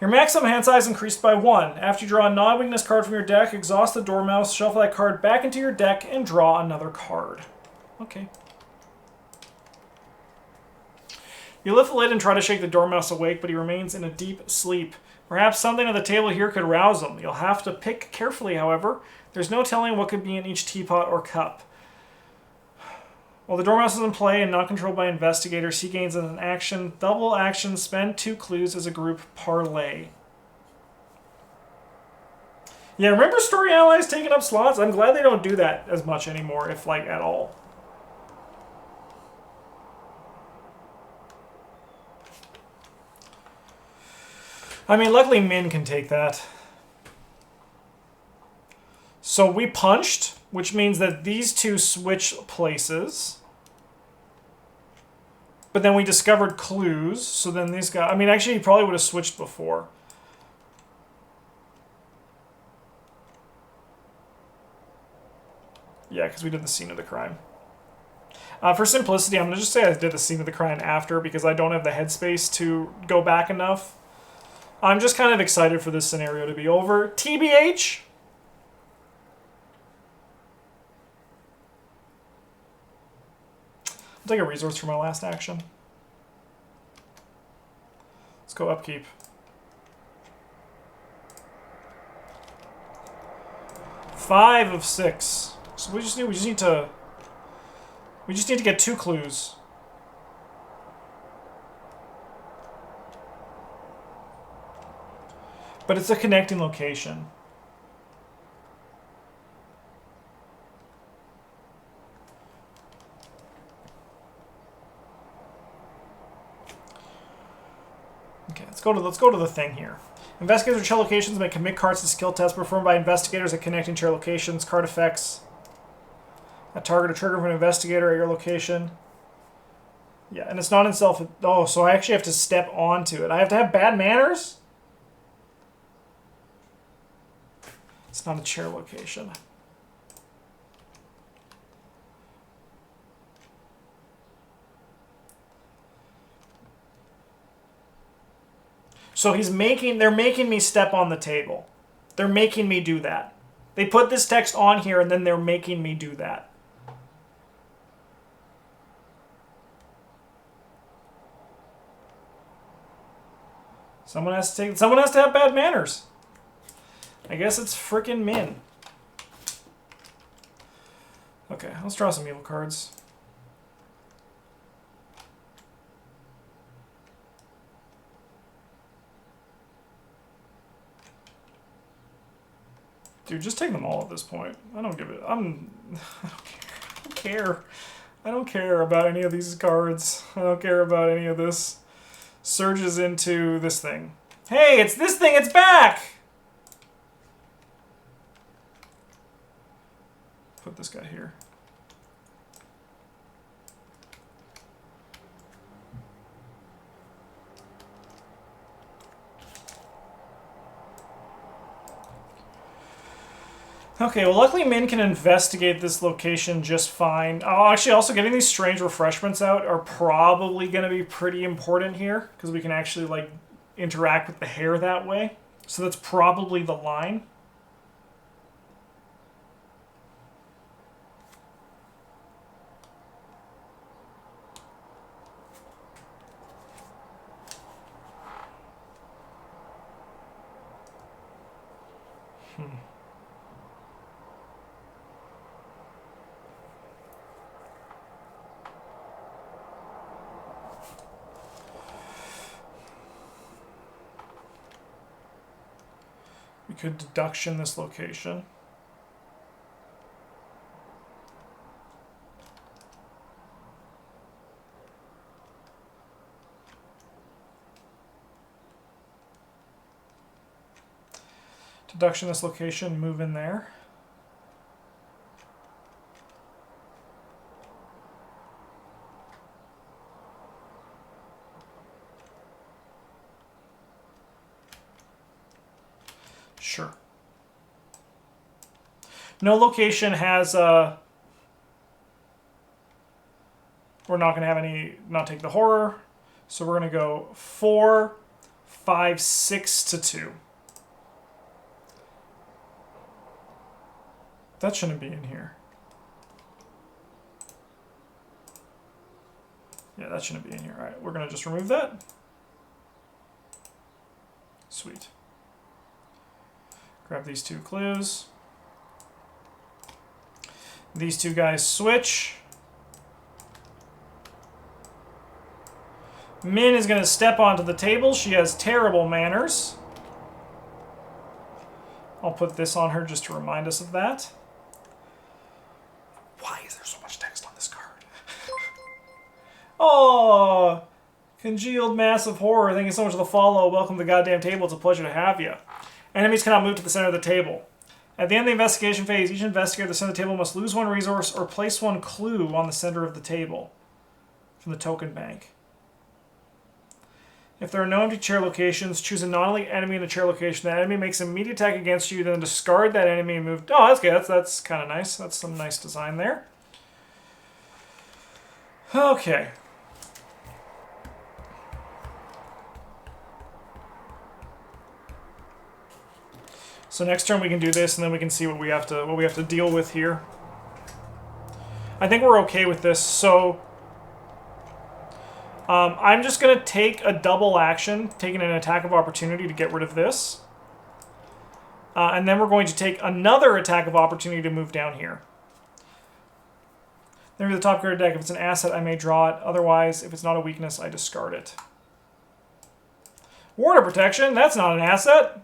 Your maximum hand size increased by 1. After you draw a non-weakness card from your deck, exhaust the Dormouse, shuffle that card back into your deck, and draw another card. Okay. You lift the lid and try to shake the Dormouse awake, but he remains in a deep sleep. Perhaps something on the table here could rouse him. You'll have to pick carefully, however. There's no telling what could be in each teapot or cup. While the Dormouse is in play and not controlled by investigators, he gains an action, double action, spend 2 clues as a group parlay. Yeah, remember story allies taking up slots? I'm glad they don't do that as much anymore, if like at all. I mean, luckily Min can take that. So we punched, which means that these two switch places. But then we discovered clues, so then these guys... I mean, actually, he probably would have switched before. Yeah, because we did the scene of the crime. For simplicity, I'm going to just say I did the scene of the crime after, because I don't have the headspace to go back enough. I'm just kind of excited for this scenario to be over. TBH! I'll take a resource for my last action. Let's go upkeep. Five of 6. So we just need to get 2 clues. But it's a connecting location. Okay, let's go to the thing here. Investigators at chair locations may commit cards to skill tests performed by investigators at connecting chair locations. Card effects. A target or trigger from an investigator at your location. Yeah, and it's not in self... Oh, so I actually have to step onto it. I have to have bad manners? It's not a chair location. So they're making me step on the table. They're making me do that. They put this text on here and then they're making me do that. Someone has to have bad manners. I guess it's frickin' Min. Okay, let's draw some evil cards. Dude, just take them all at this point. I don't give it. I don't care. I don't care about any of these cards. I don't care about any of this. Surges into this thing. Hey, it's this thing! It's back! Put this guy here. Okay, well, luckily Min can investigate this location just fine. Oh, actually, also getting these strange refreshments out are probably going to be pretty important here, because we can actually, like, interact with the hair that way. So that's probably the line. We could deduction this location. Deduction this location, move in there. Sure. No location has we're not going to have any, not take the horror. So we're going to go 4, 5, 6 to 2. That shouldn't be in here. Yeah, that shouldn't be in here. All right, we're going to just remove that. Sweet. Grab these 2 clues. These 2 guys switch. Min is going to step onto the table. She has terrible manners. I'll put this on her just to remind us of that. Why is there so much text on this card? Oh, congealed mass of horror. Thank you so much for the follow. Welcome to the goddamn table. It's a pleasure to have you. Enemies cannot move to the center of the table. At the end of the investigation phase, each investigator at the center of the table must lose 1 resource or place 1 clue on the center of the table from the token bank. If there are no empty chair locations, choose a non-elite enemy in the chair location. That enemy makes an immediate attack against you, then discard that enemy and move. Oh, that's good. That's kind of nice. That's some nice design there. Okay. So next turn we can do this, and then we can see what we have to deal with here. I think we're okay with this. So I'm just going to take a double action, taking an attack of opportunity to get rid of this. And then we're going to take another attack of opportunity to move down here. Then to the top card of the deck. If it's an asset, I may draw it. Otherwise, if it's not a weakness, I discard it. Water protection, that's not an asset.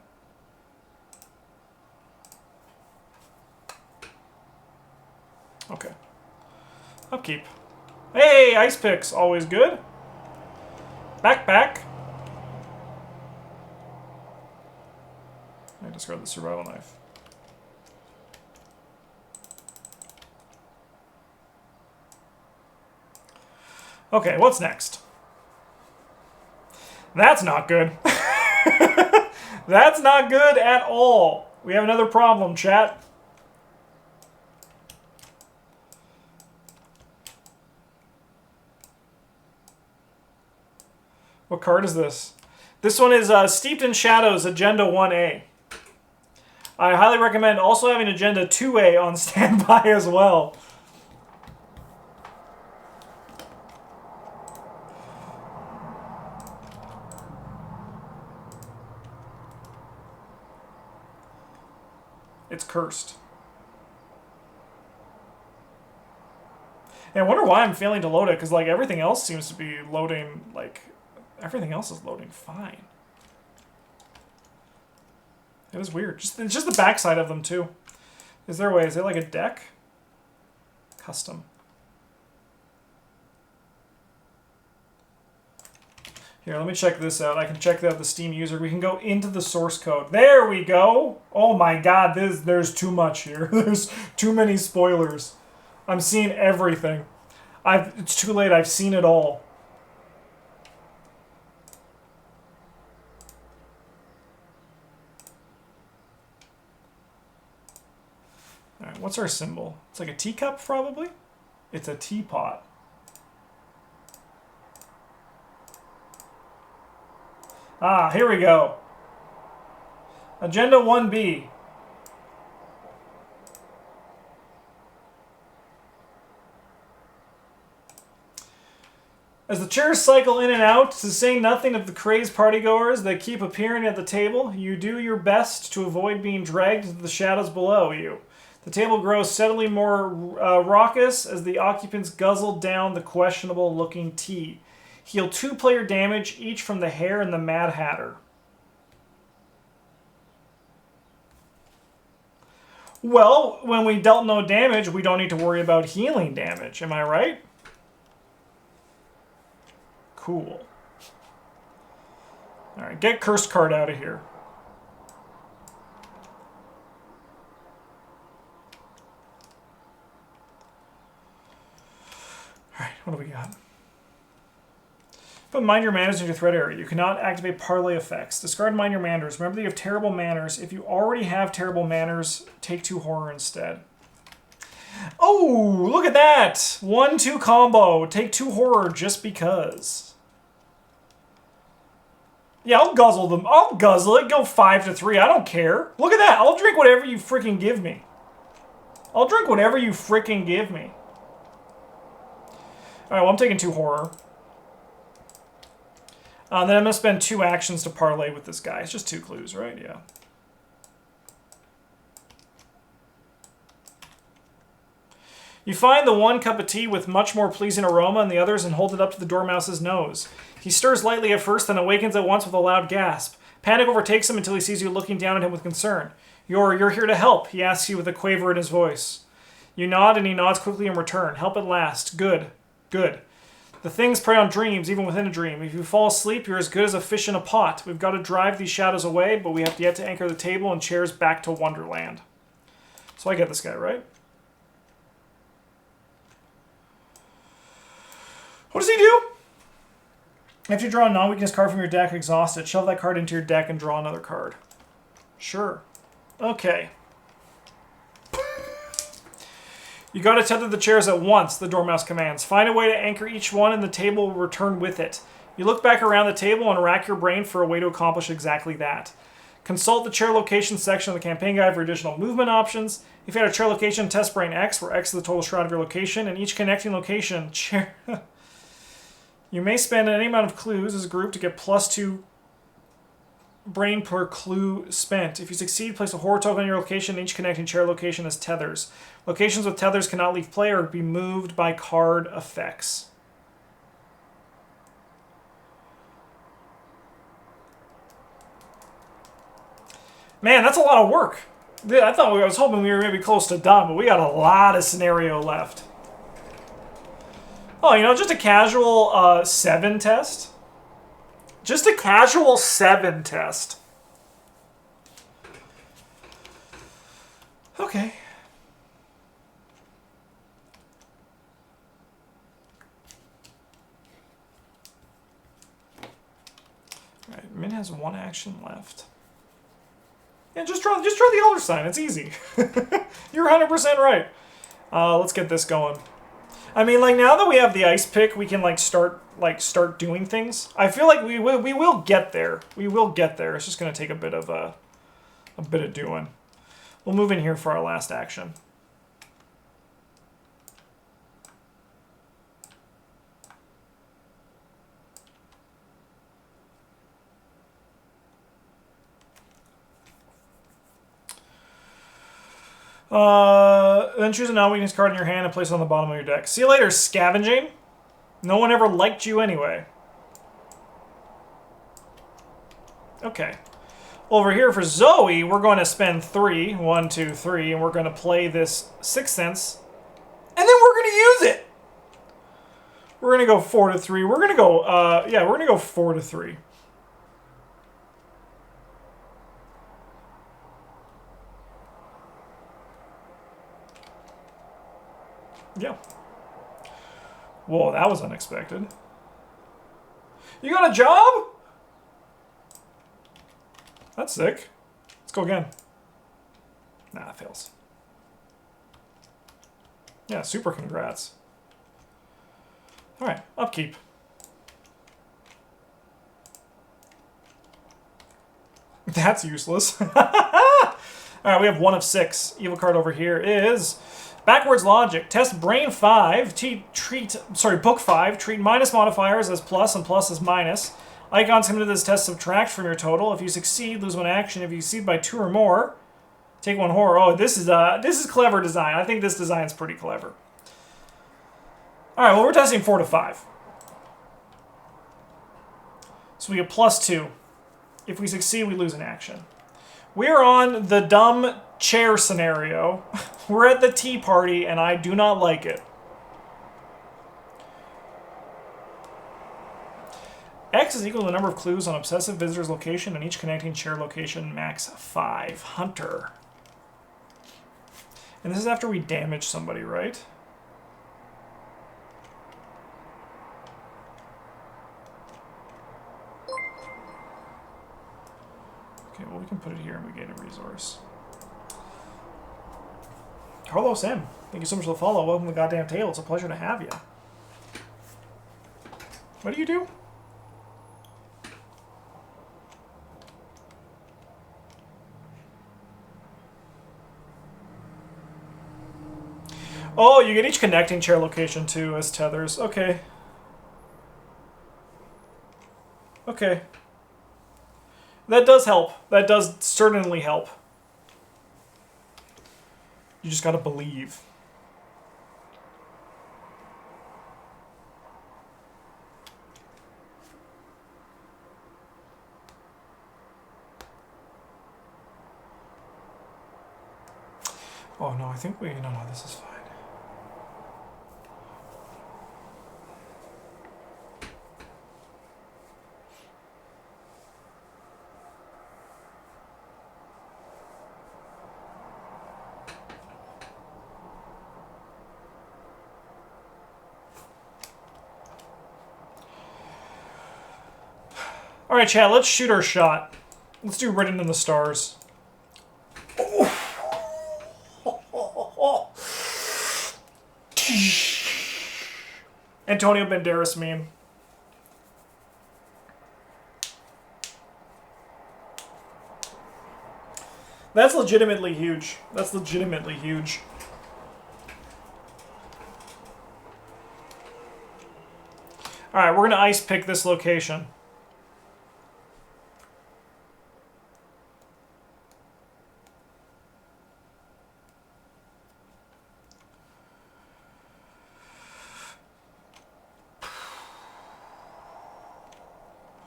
Okay. Upkeep. Hey, ice picks, always good. Back. I discard the survival knife. Okay, what's next? That's not good. That's not good at all. We have another problem, chat. What card is this? This one is Steeped in Shadows, Agenda 1A. I highly recommend also having Agenda 2A on standby as well. It's cursed. And I wonder why I'm failing to load it, because like everything else seems to be loading, like everything else is loading fine. It is weird. It's just the backside of them too. Is there a way? Is it like a deck? Custom. Here, let me check this out. I can check out the Steam user. We can go into the source code. There we go. Oh my god, there's too much here. There's too many spoilers. I'm seeing everything. It's too late. I've seen it all. Alright, what's our symbol? It's like a teacup, probably? It's a teapot. Ah, here we go. Agenda 1B. As the chairs cycle in and out, to say nothing of the crazed partygoers that keep appearing at the table, you do your best to avoid being dragged into the shadows below you. The table grows steadily more raucous as the occupants guzzle down the questionable-looking tea. Heal 2 player damage, each from the Hare and the Mad Hatter. Well, when we dealt no damage, we don't need to worry about healing damage. Am I right? Cool. Alright, get Cursed Card out of here. Alright, what do we got? Put Mind Your Manners into your threat area. You cannot activate parlay effects. Discard Mind Your Manners. Remember that you have terrible manners. If you already have terrible manners, take 2 horror instead. Oh, look at that! 1-2 combo. Take 2 horror just because. Yeah, I'll guzzle them. I'll guzzle it. Go 5-3. I don't care. Look at that. I'll drink whatever you freaking give me. I'll drink whatever you freaking give me. Alright, well, I'm taking 2 horror. Then I'm going to spend 2 actions to parlay with this guy. It's just 2 clues, right? Yeah. You find the one cup of tea with much more pleasing aroma than the others and hold it up to the dormouse's nose. He stirs lightly at first, then awakens at once with a loud gasp. Panic overtakes him until he sees you looking down at him with concern. You're here to help, he asks you with a quaver in his voice. You nod, and he nods quickly in return. Help at last. Good. Good. The things prey on dreams, even within a dream. If you fall asleep, you're as good as a fish in a pot. We've got to drive these shadows away, but we have yet to anchor the table and chairs back to Wonderland. So I get this guy, right? What does he do? After you draw a non-weakness card from your deck, exhaust it. Shove that card into your deck and draw another card. Sure. Okay. You gotta tether the chairs at once, the Dormouse commands. Find a way to anchor each one and the table will return with it. You look back around the table and rack your brain for a way to accomplish exactly that. Consult the chair location section of the campaign guide for additional movement options. If you had a chair location, test brain X, where X is the total shroud of your location, and each connecting location, chair... You may spend any amount of clues as a group to get +2 brain per clue spent. If you succeed, place a horror token on your location, and each connecting chair location as tethers. Locations with tethers cannot leave play or be moved by card effects. Man, that's a lot of work. I was hoping we were maybe close to done, but we got a lot of scenario left. Oh, you know, just a casual 7 test. Just a casual 7 test. Okay. Alright, Min has 1 action left. Yeah, just draw the Elder Sign. It's easy. You're 100% right. Let's get this going. I mean, like, now that we have the ice pick, we can start doing things. I feel like we will get there. We will get there. It's just going to take a bit of doing. We'll move in here for our last action. Then choose a non-weakness card in your hand and place it on the bottom of your deck. See you later, scavenging. No one ever liked you anyway. Okay. Over here for Zoe, we're going to spend 3. 1, 2, 3, and we're going to play this 6th Sense. And then we're going to use it! We're gonna go 4-3. We're gonna go, yeah, we're gonna go 4-3. Yeah. Whoa, that was unexpected. You got a job? That's sick. Let's go again. Nah, that fails. Yeah, super congrats. Alright, upkeep. That's useless. Alright, we have 1 of 6. Evil card over here is Backwards Logic. Test Brain 5. Book 5. Treat minus modifiers as plus and plus as minus. Icons come into this test subtract from your total. If you succeed, lose 1 action. If you succeed by 2 or more, take 1 horror. Oh, this is clever design. I think this design is pretty clever. Alright, well, we're testing 4 to 5. So we get +2. If we succeed, we lose an action. We're on the dumb chair scenario. We're at the tea party, and I do not like it. X is equal to the number of clues on obsessive visitor's location, and each connecting chair location max 5. Hunter. And this is after we damage somebody, right? Okay, well, we can put it here and we gain a resource. Carlos M. Thank you so much for the follow. Welcome to the goddamn table. It's a pleasure to have you. What do you do? Oh, you get each connecting chair location too as tethers. Okay. Okay. That does help. That does certainly help. You just gotta believe. Oh no, I think we... No, this is fine. Alright, chat, let's shoot our shot. Let's do Written in the Stars. Antonio Banderas meme. That's legitimately huge. That's legitimately huge. Alright, we're going to ice pick this location.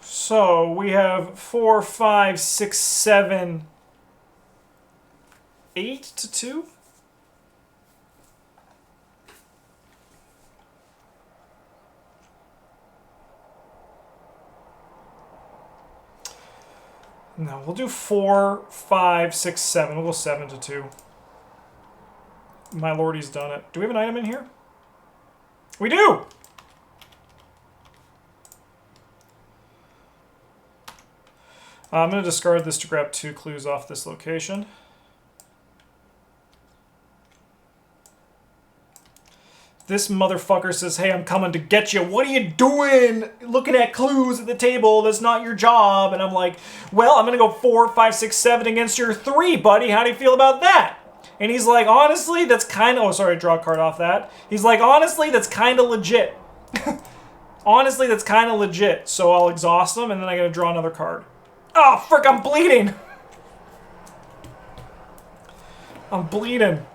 So we have 4, 5, 6, 7, 8 to 2. No, we'll do 4, 5, 6, 7. We'll go 7 to 2. My lordy's done it. Do we have an item in here? We do! I'm going to discard this to grab 2 clues off this location. This motherfucker says, hey, I'm coming to get you. What are you doing? Looking at clues at the table. That's not your job. And I'm like, well, I'm going to go 4, 5, 6, 7 against your 3, buddy. How do you feel about that? And he's like, honestly, that's kind of... Oh, sorry, draw a card off that. He's like, honestly, that's kind of legit. Honestly, that's kind of legit. So I'll exhaust him, and then I got to draw another card. Oh, frick, I'm bleeding. I'm bleeding.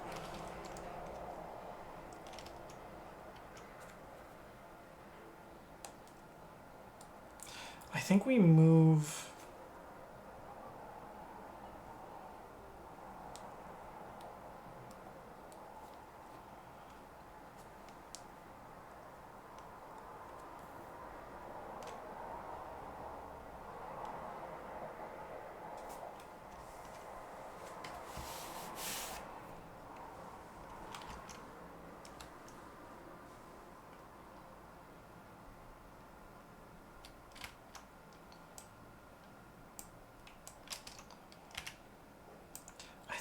I think we move...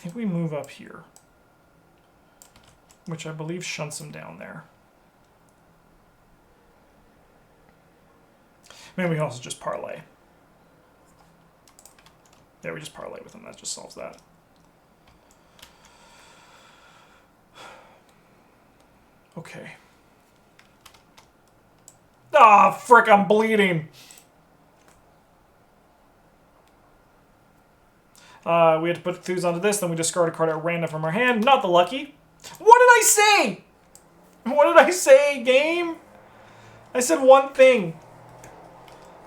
think we move up here, which I believe shunts him down there. Maybe we can also just parlay. Yeah, we just parlay with him. That just solves that. Okay. Ah, frick, I'm bleeding. We had to put Thews onto this, then we discard a card at random from our hand. Not the lucky. What did I say? What did I say, game? I said one thing.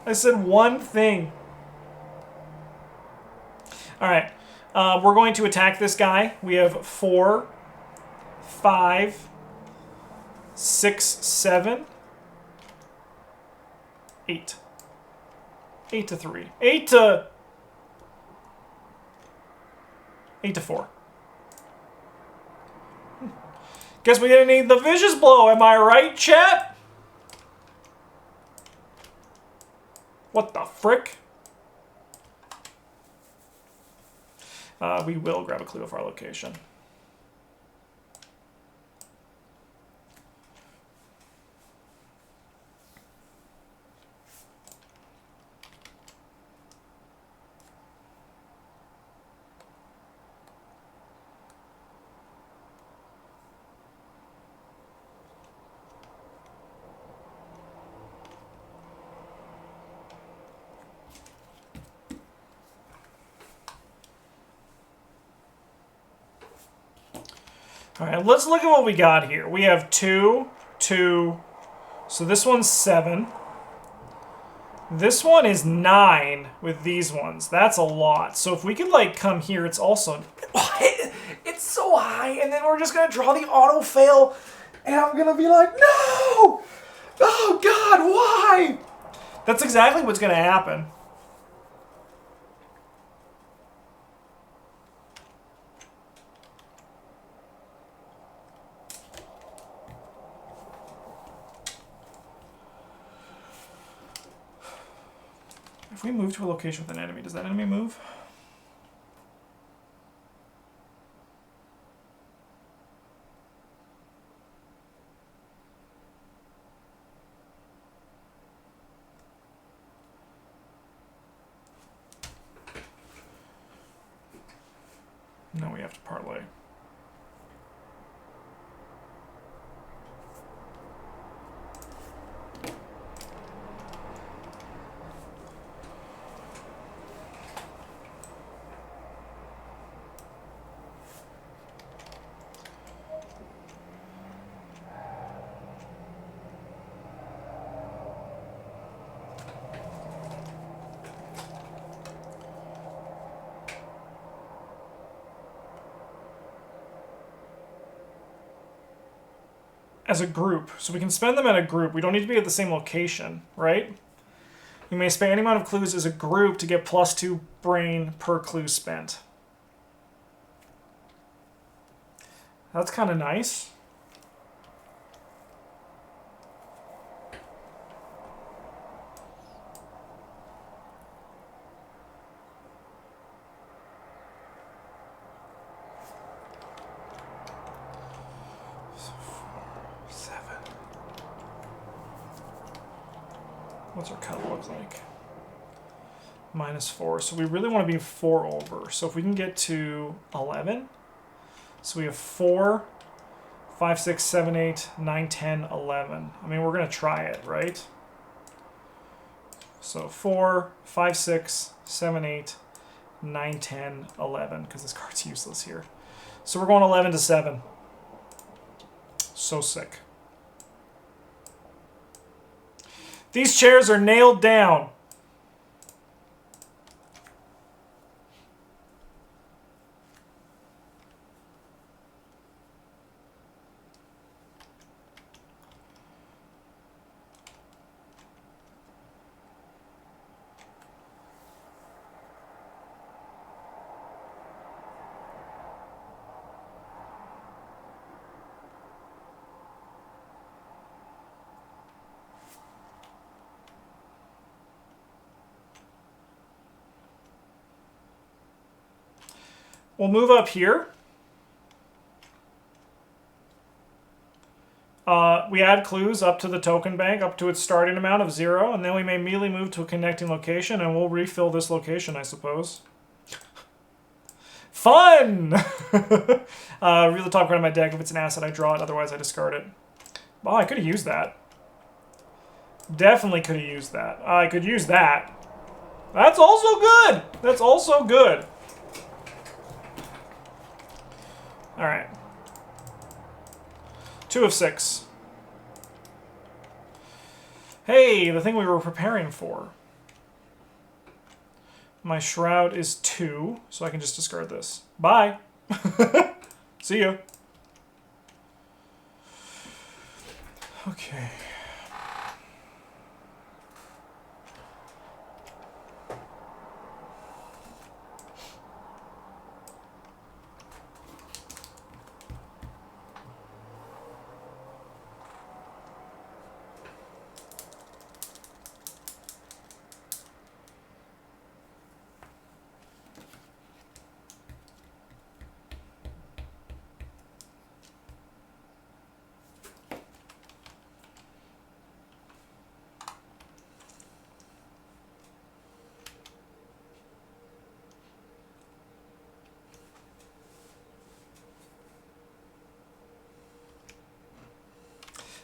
I said one thing. Alright. We're going to attack this guy. We have 4, 5, 6, 7, 8. 8 to 3. 8 to 4. Guess we didn't need the vicious blow, am I right, chat? What the frick? We will grab a clue of our location. All right, let's look at what we got here. We have 2, 2. So this one's 7. This one is 9 with these ones. That's a lot. So if we could, like, come here, it's also... It's so high, and then we're just going to draw the auto-fail, and I'm going to be like, no! Oh, God, why? That's exactly what's going to happen. If we move to a location with an enemy, does that enemy move? No, we have to parlay. As a group. So we can spend them at a group. We don't need to be at the same location, right? You may spend any amount of clues as a group to get +2 brain per clue spent. That's kind of nice. What's our cut look like? -4. So we really want to be 4 over. So if we can get to 11. So we have 4, 5, 6, 7, 8, 9, 10, 11. I mean, we're going to try it, right? So 4, 5, 6, 7, 8, 9, 10, 11. Because this card's useless here. So we're going 11 to 7. So sick. These chairs are nailed down. We'll move up here. We add clues up to the token bank, up to its starting amount of 0, and then we may immediately move to a connecting location, and we'll refill this location, I suppose. Fun! Reveal the top card of my deck. If it's an asset, I draw it. Otherwise, I discard it. Oh, I could have used that. Definitely could have used that. I could use that. That's also good! That's also good. Alright. 2 of 6. Hey, the thing we were preparing for. My Shroud is 2, so I can just discard this. Bye! See ya. Okay.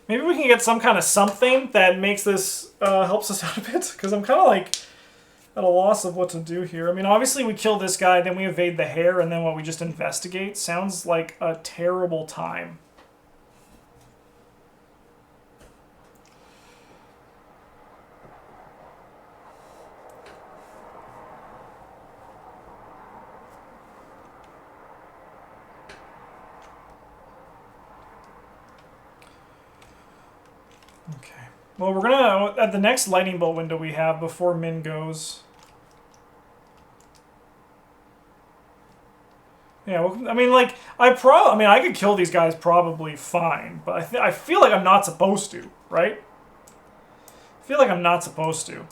Maybe we can get some kind of something that makes this, helps us out a bit, because I'm kind of like at a loss of what to do here. I mean, obviously we kill this guy, then we evade the hair, and then what, we just investigate? Sounds like a terrible time. Okay. Well, we're gonna, at the next lightning bolt window we have before Min goes. Yeah, well, I mean, like, I could kill these guys probably fine, but I feel like I'm not supposed to, right? I feel like I'm not supposed to.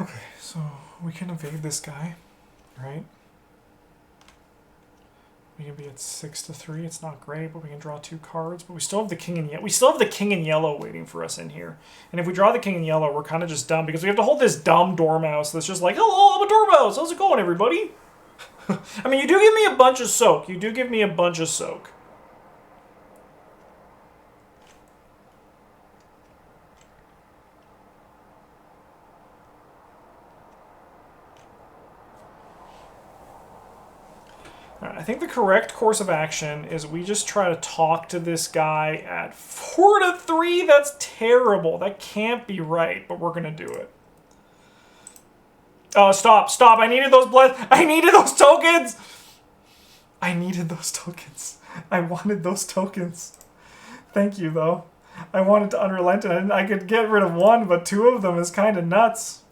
Okay, so we can evade this guy, right? We can be at 6-3. It's not great, but we can draw 2 cards. But we still have the king in yellow. We still have the king in yellow waiting for us in here. And if we draw the king in yellow, we're kind of just dumb because we have to hold this dumb dormouse that's just like, hello, I'm a dormouse. How's it going, everybody? I mean, you do give me a bunch of soak. You do give me a bunch of soak. I think the correct course of action is we just try to talk to this guy at 4-3. That's terrible. That can't be right, but we're going to do it. Oh, stop. I needed those I needed those tokens. I needed those tokens. I wanted those tokens. Thank you, though. I wanted to unrelent it. I could get rid of 1, but 2 of them is kind of nuts.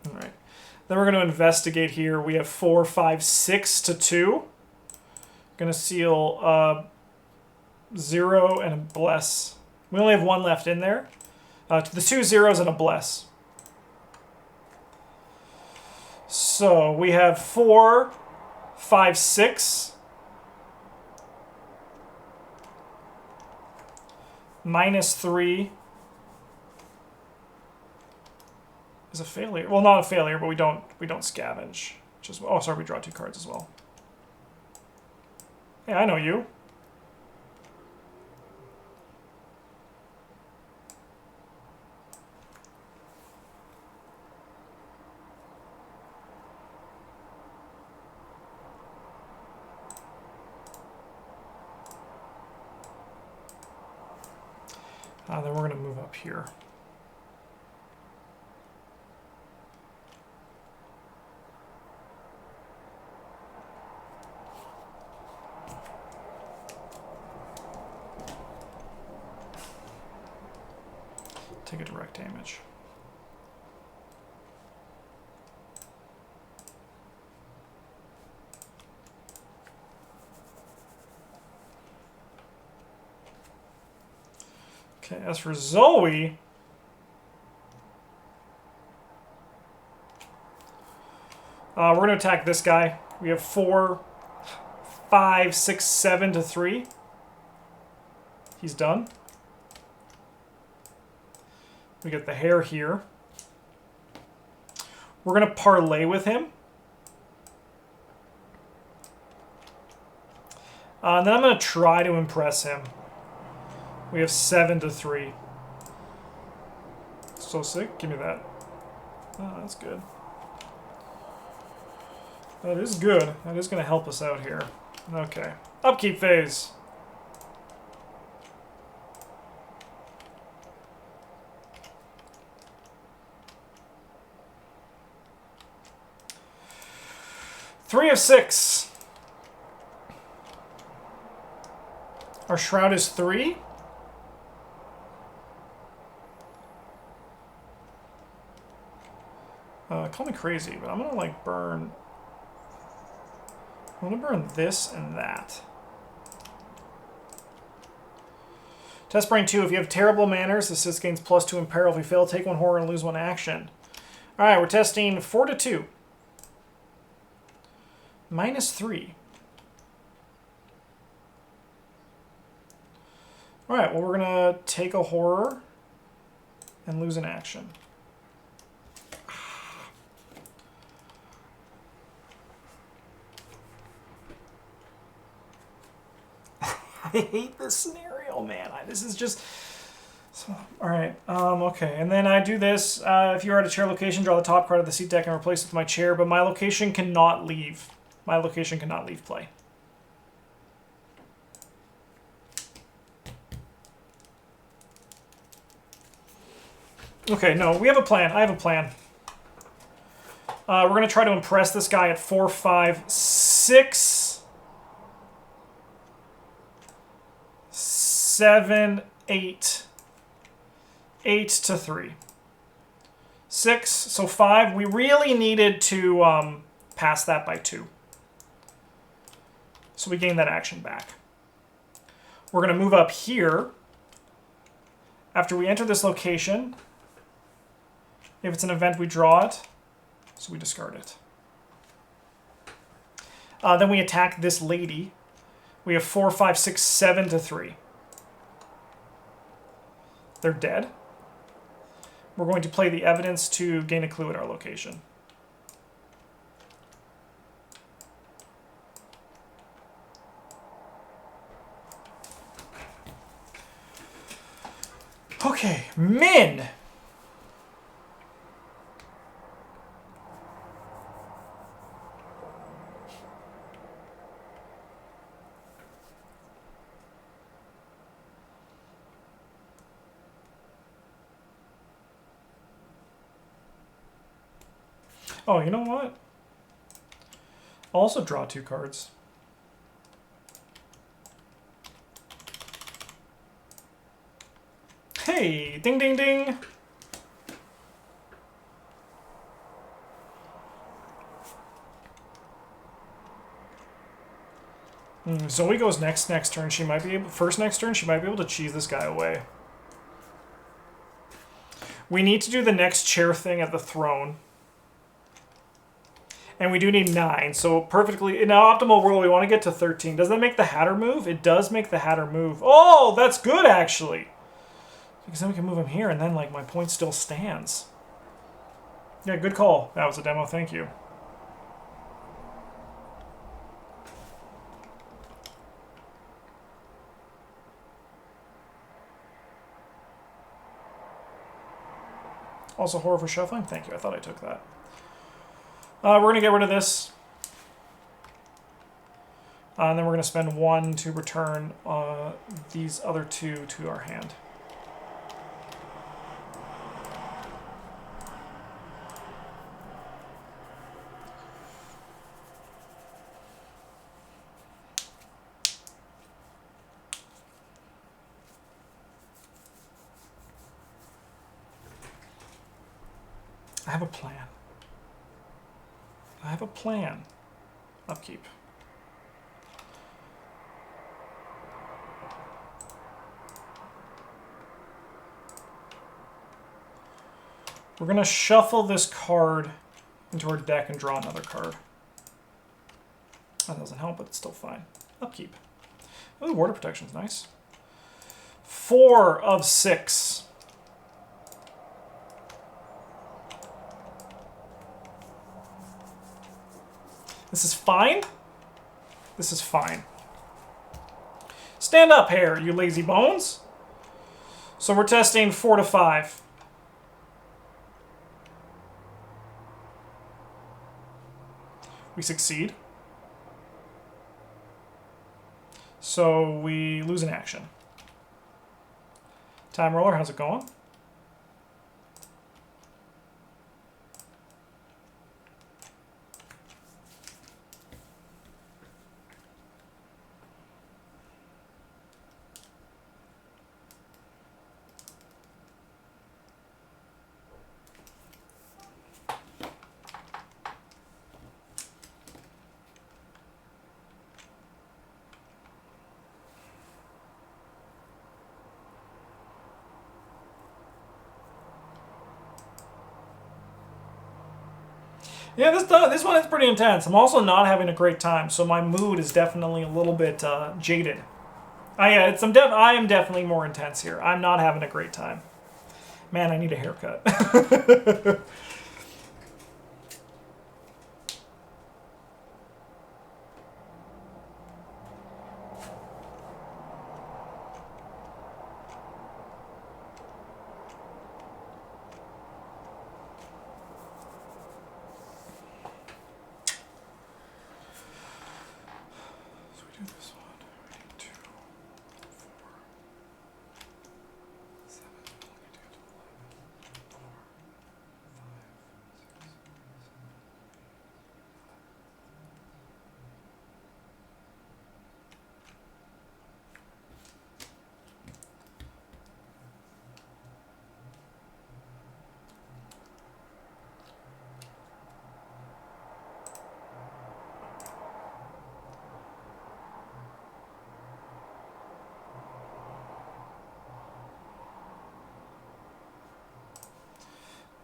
All right. Then we're going to investigate here. We have 4, 5, 6-2. Going to seal 0 and a bless. We only have 1 left in there. The 2 zeros and a bless. So we have 4, 5, 6. -3. Is a failure. Well, not a failure, but we don't scavenge. Which is, oh, sorry, we draw 2 cards as well. Hey, I know you. Then we're going to move up here. Take a direct damage. Okay, as for Zoe, we're going to attack this guy. We have 4, 5, 6, 7 to 3. He's done. We get the hair here. We're going to parlay with him. And then I'm going to try to impress him. We have 7 to 3. So sick. Give me that. Oh, that's good. That is good. That is going to help us out here. Okay. Upkeep phase. Three of 6. Our shroud is 3. Call me crazy, but I'm gonna like burn. I'm gonna burn this and that. Test brain 2. If you have terrible manners, assist gains +2 in peril. If you fail, take 1 horror and lose 1 action. All right, we're testing 4 to 2. -3. All right, well, we're gonna take a horror and lose an action. I hate this scenario, man. This is just... all right, okay. And then I do this. If you're at a chair location, draw the top card of the seat deck and replace it with my chair, but my location cannot leave. My location cannot leave play. Okay, no, we have a plan. I have a plan. We're going to try to impress this guy at 4, 5, 6... 7, 8. 8 to 3. 6, so 5. We really needed to pass that by 2. So we gain that action back. We're going to move up here. After we enter this location, if it's an event, we draw it. So we discard it. Then we attack this lady. We have 4, 5, 6, 7 to 3. They're dead. We're going to play the evidence to gain a clue at our location. Okay, Min. Oh, you know what? I'll also draw 2 cards. Hey, ding, ding, ding. Zoe goes next turn. She might be able, next turn, she might be able to cheese this guy away. We need to do the next chair thing at the throne. And we do need 9, so perfectly... In an optimal world, we want to get to 13. Does that make the Hatter move? It does make the Hatter move. Oh, that's good, actually. Because then we can move him here, and then, like, my point still stands. Yeah, good call. That was a demo, thank you. Also horror for shuffling. Thank you. I thought I took that. We're going to get rid of this. And then we're going to spend 1 to return these other 2 to our hand. I have a plan. I have a plan. Upkeep. We're going to shuffle this card into our deck and draw another card. That doesn't help, but it's still fine. Upkeep. Oh, water protection's nice. 4 of 6. This is fine. This is fine. Stand up, Hare, you lazy bones. So we're testing 4 to 5. We succeed. So we lose an action. Time roller, how's it going? Yeah, this one is pretty intense. I'm also not having a great time, so my mood is definitely a little bit jaded. I am definitely more intense here. I'm not having a great time. Man, I need a haircut.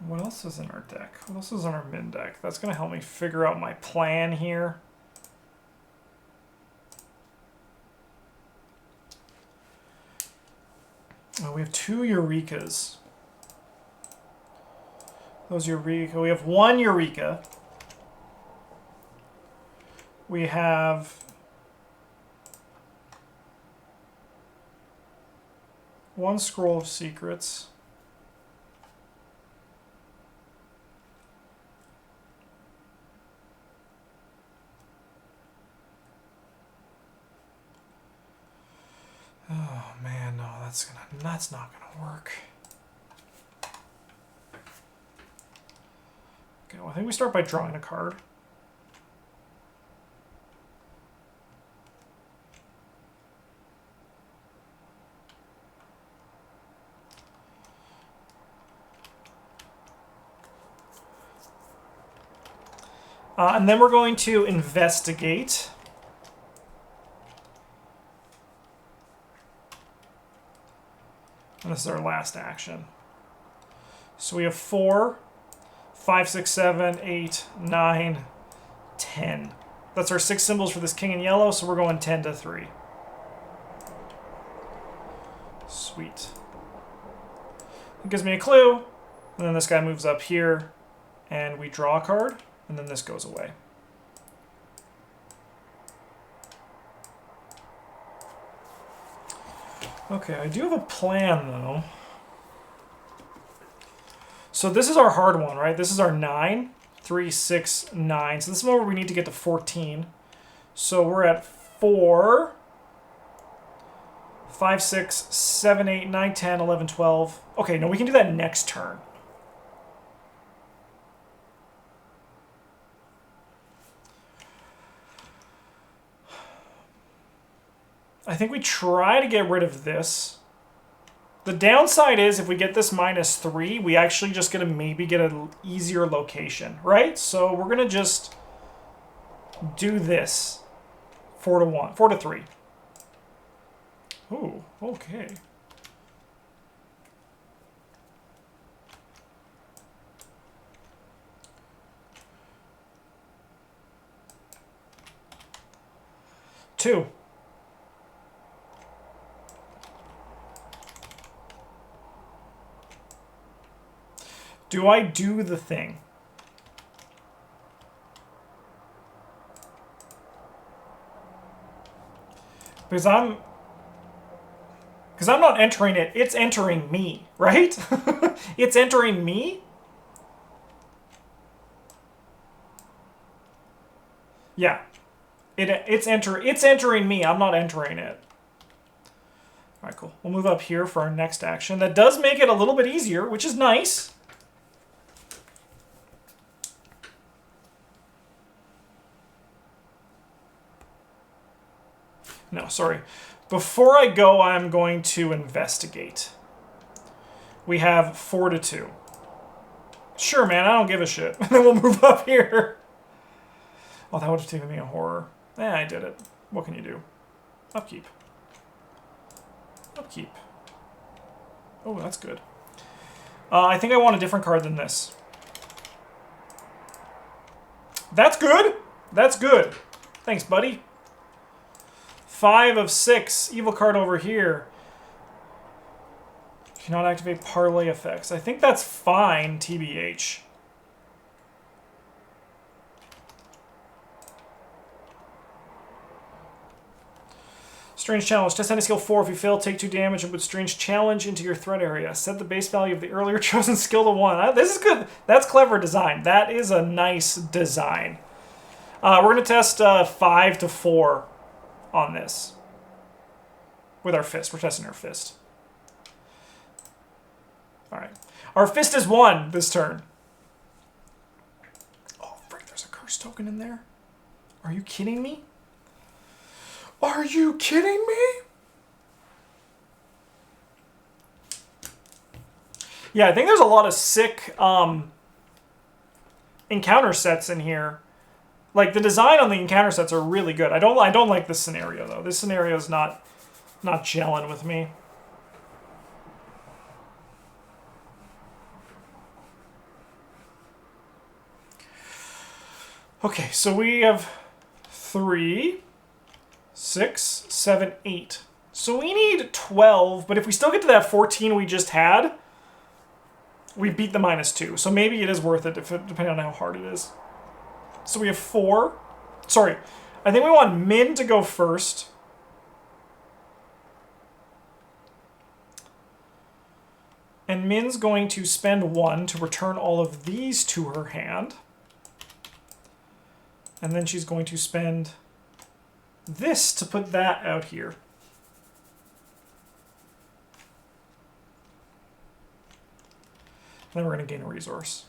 What else is in our deck? What else is on our min deck? That's going to help me figure out my plan here. Oh, we have 2 Eurekas. Those Eureka. We have 1 Eureka. We have 1 Scroll of Secrets. Oh man, no, that's not gonna work. Okay, well, I think we start by drawing a card. And then we're going to investigate. And this is our last action. So we have 4, 5, 6, 7, 8, 9, 10. That's our 6 symbols for this king in yellow, so we're going 10 to 3. Sweet. It gives me a clue, and then this guy moves up here, and we draw a card, and then this goes away. Okay, I do have a plan, though. So this is our hard one, right? This is our 9, 3, 6, 9. So this is where we need to get to 14. So we're at 4, 5, 6, 7, 8, 9, 10, 11, 12. Okay, no, we can do that next turn. I think we try to get rid of this. The downside is if we get this -3, we actually just gonna maybe get an easier location, right? So we're gonna just do this. 4 to 1, 4 to 3. Ooh, okay. Two. Do I do the thing? Because I'm not entering it, it's entering me, right? It's entering me? Yeah. It's entering me, I'm not entering it. Alright, cool. We'll move up here for our next action. That does make it a little bit easier, which is nice. No, sorry. Before I go, I'm going to investigate. We have 4 to 2. Sure, man, I don't give a shit. And then we'll move up here. Oh, that would have taken me a horror. I did it. What can you do? Upkeep. Upkeep. Oh, that's good. I think I want a different card than this. That's good. That's good. Thanks, buddy. 5 of 6. Evil card over here. Cannot activate parlay effects. I think that's fine, TBH. Strange Challenge. Test any skill 4. If you fail, take 2 damage and put Strange Challenge into your threat area. Set the base value of the earlier chosen skill to 1. This is good. That's clever design. That is a nice design. We're going to test 5 to 4 on this. With our fist. We're testing our fist. Alright. Our fist is 1 this turn. Oh, frick, there's a curse token in there? Are you kidding me? Are you kidding me? Yeah, I think there's a lot of sick encounter sets in here. Like, the design on the encounter sets are really good. I don't like this scenario, though. This scenario is not gelling with me. Okay, so we have 3, 6, 7, 8. So we need 12, but if we still get to that 14 we just had, we beat the -2. So maybe it is worth it, depending on how hard it is. So we have 4. Sorry, I think we want Min to go first. And Min's going to spend 1 to return all of these to her hand. And then she's going to spend this to put that out here. Then we're going to gain a resource.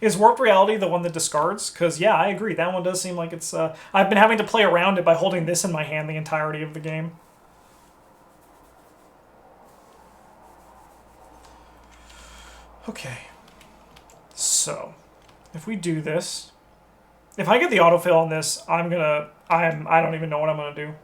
Is Warped Reality the one that discards? Because, yeah, I agree. That one does seem like it's... I've been having to play around it by holding this in my hand the entirety of the game. Okay. So, if we do this... If I get the autofill on this, I don't even know what I'm going to do.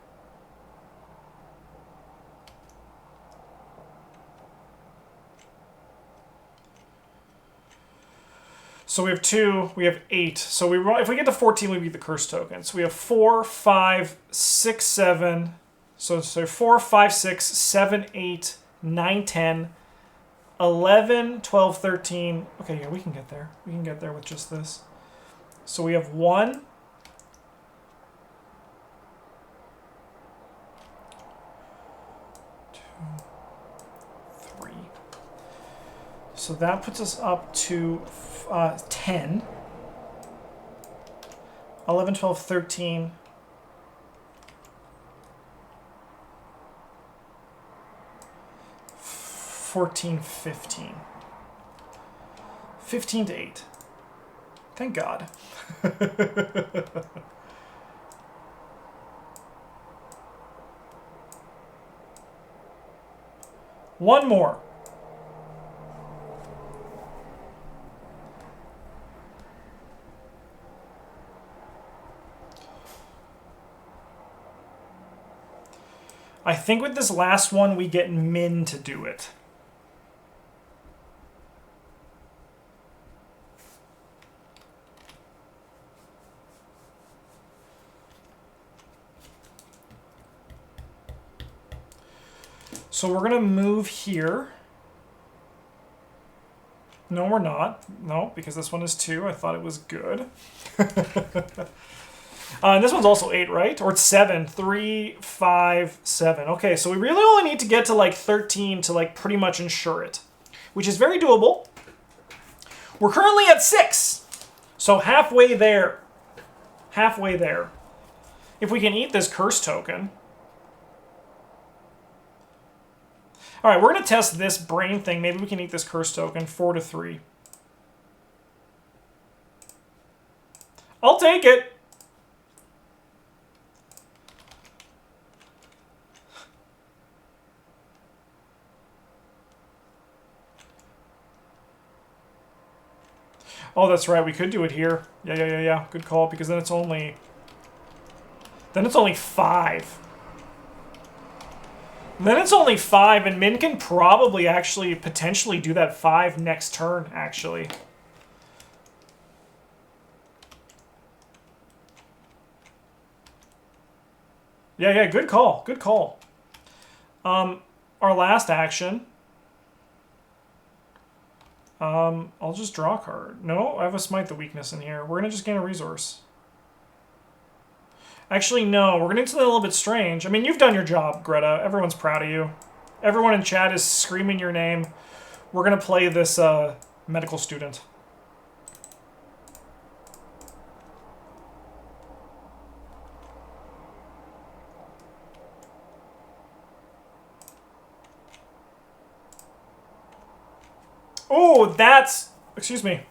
So we have 2, we have 8. So if we get to 14, we beat the curse token. So we have 4, 5, 6, 7. So 4, 5, 6, 7, 8, 9, 10, 11, 12, 13. Okay, yeah, we can get there. We can get there with just this. So we have 1. So that puts us up to 10. 11, 12, 13. 14, 15. 15 to 8. Thank God. One more. I think with this last one, we get Min to do it. So we're going to move here. No, we're not. No, because this one is 2. I thought it was good. And this one's also 8, right? Or it's 7. 3, 5, 7. Okay, so we really only need to get to like 13 to like pretty much ensure it, which is very doable. We're currently at 6. So halfway there. Halfway there. If we can eat this curse token. All right, we're going to test this brain thing. Maybe we can eat this curse token. 4 to 3. I'll take it. Oh, that's right. We could do it here. Yeah. Good call, because then it's only... Then it's only 5. Then it's only 5, and Min can probably actually potentially do that 5 next turn, actually. Yeah, good call. Good call. Our last action... I'll just draw a card. No, I have a Smite the Weakness in here. We're going to just gain a resource. Actually, no. We're going to do something a little bit strange. I mean, you've done your job, Greta. Everyone's proud of you. Everyone in chat is screaming your name. We're going to play this medical student. Oh, that's... Excuse me.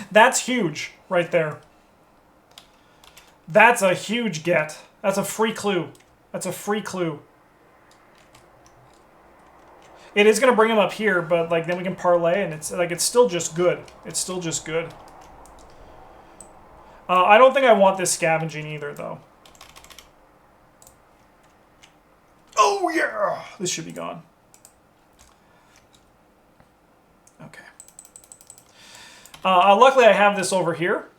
That's huge right there. That's a huge get. That's a free clue. That's a free clue. It is going to bring him up here, but like then we can parlay, and it's like it's still just good. It's still just good. I don't think I want this scavenging either, though. Oh, yeah! This should be gone. Okay. Luckily, I have this over here.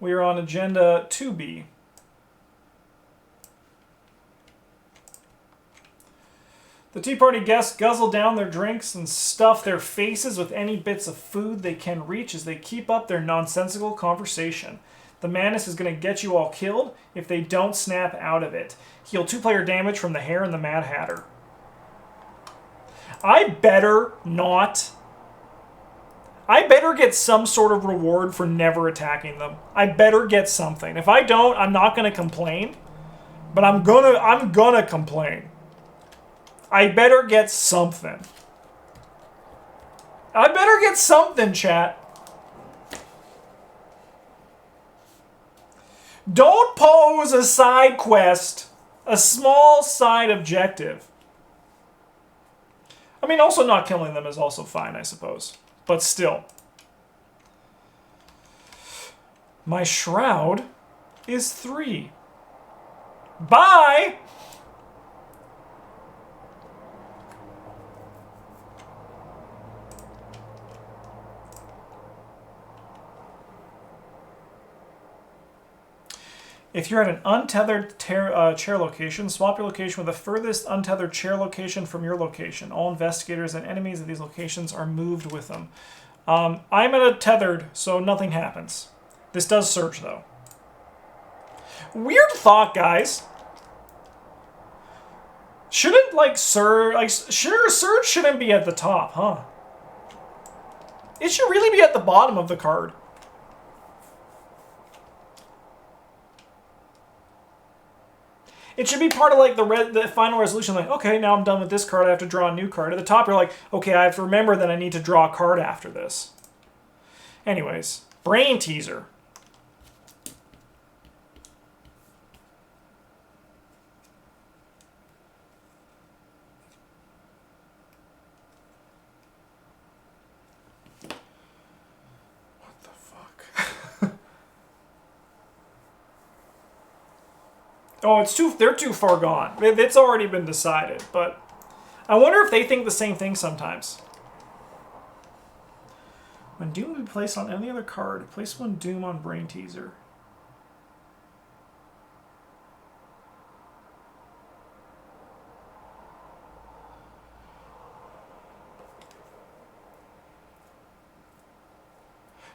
We are on agenda 2B. The Tea Party guests guzzle down their drinks and stuff their faces with any bits of food they can reach as they keep up their nonsensical conversation. The Manus is going to get you all killed if they don't snap out of it. Heal 2-player damage from the Hare and the Mad Hatter. I better not... I better get some sort of reward for never attacking them. I better get something. If I don't, I'm not going to complain. But I'm gonna complain. I better get something. I better get something, chat. Don't pose a side quest, a small side objective. I mean, also not killing them is also fine, I suppose. But still. My shroud is 3. Bye! If you're at an untethered chair location, swap your location with the furthest untethered chair location from your location. All investigators and enemies of these locations are moved with them. I'm at a tethered, so nothing happens. This does search, though. Weird thought, guys. Shouldn't, like, Surge shouldn't be at the top, huh? It should really be at the bottom of the card. It should be part of, like, the final resolution. Like, okay, now I'm done with this card. I have to draw a new card. At the top, you're like, okay, I have to remember that I need to draw a card after this. Anyways, brain teaser. What the fuck? Oh, they're too far gone. It's already been decided, but I wonder if they think the same thing sometimes. When Doom will be placed on any other card, place one Doom on Brain Teaser.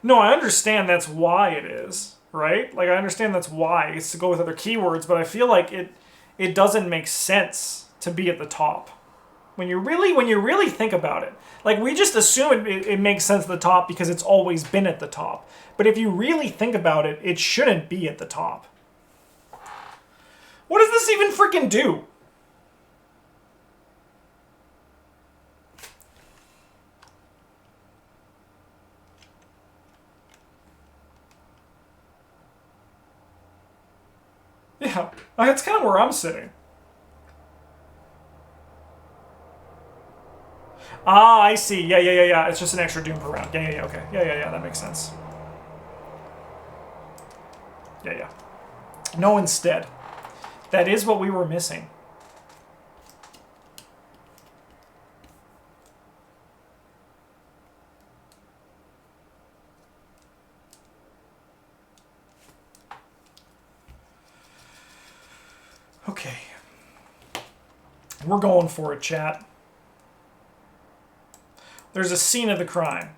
No, I understand that's why it is, right? Like, I understand that's why. It's to go with other keywords, but I feel like it doesn't make sense to be at the top. When you really think about it. Like, we just assume it makes sense at the top because it's always been at the top. But if you really think about it, it shouldn't be at the top. What does this even freaking do? Yeah, that's kind of where I'm sitting. Ah, I see. Yeah. It's just an extra Doom per round. Yeah, okay. Yeah, that makes sense. Yeah. No, instead. That is what we were missing. Okay. We're going for it, chat. There's a scene of the crime.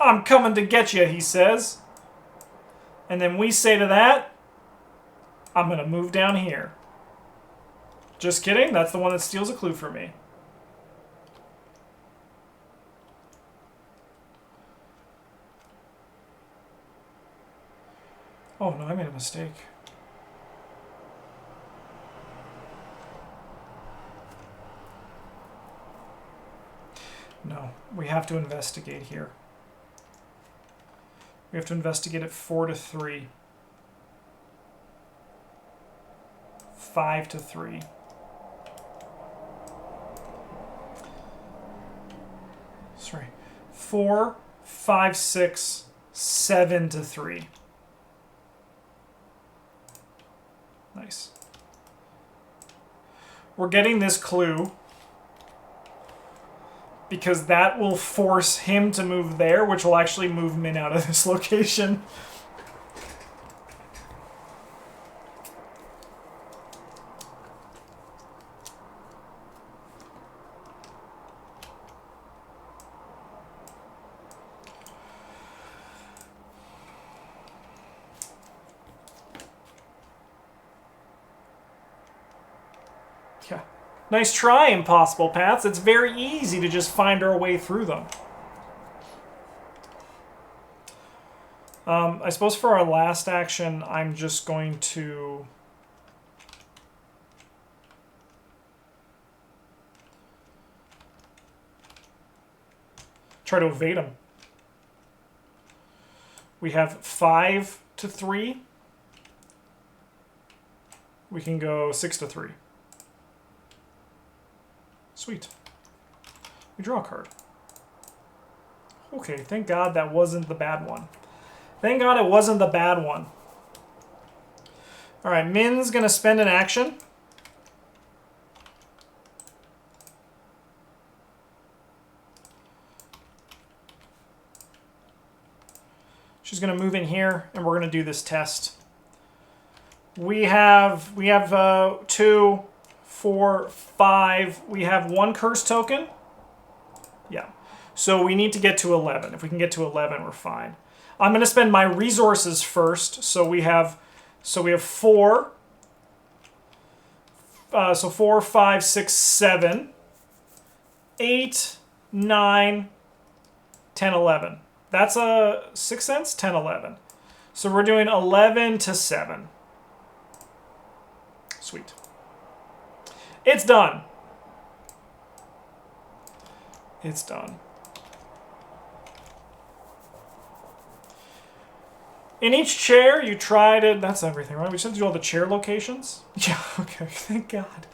I'm coming to get you, he says. And then we say to that, I'm going to move down here. Just kidding. That's the one that steals a clue from me. Oh, no, I made a mistake. No, we have to investigate here. We have to investigate at 4-3. 5-3. Sorry. 4, 5, 6, 7-3. Nice. We're getting this clue because that will force him to move there, which will actually move Min out of this location. Yeah. Nice try, Impossible Paths. It's very easy to just find our way through them. I suppose for our last action, I'm just going to... try to evade him. We have 5-3. We can go 6-3. Sweet. We draw a card. Okay, thank God that wasn't the bad one. Thank God it wasn't the bad one. Alright, Min's going to spend an action. She's going to move in here, and we're going to do this test. We have 2, 4, 5. We have 1 curse token. Yeah. So we need to get to 11. If we can get to 11, we're fine. I'm going to spend my resources first. So we have 4. so 4, 5, 6, 7, 8, 9, 10, 11. That's a 6 cents, 10, 11. So we're doing 11 to 7. Sweet. It's done. It's done. In each chair, you try to... That's everything, right? We just have to do all the chair locations? Yeah, okay. Thank God.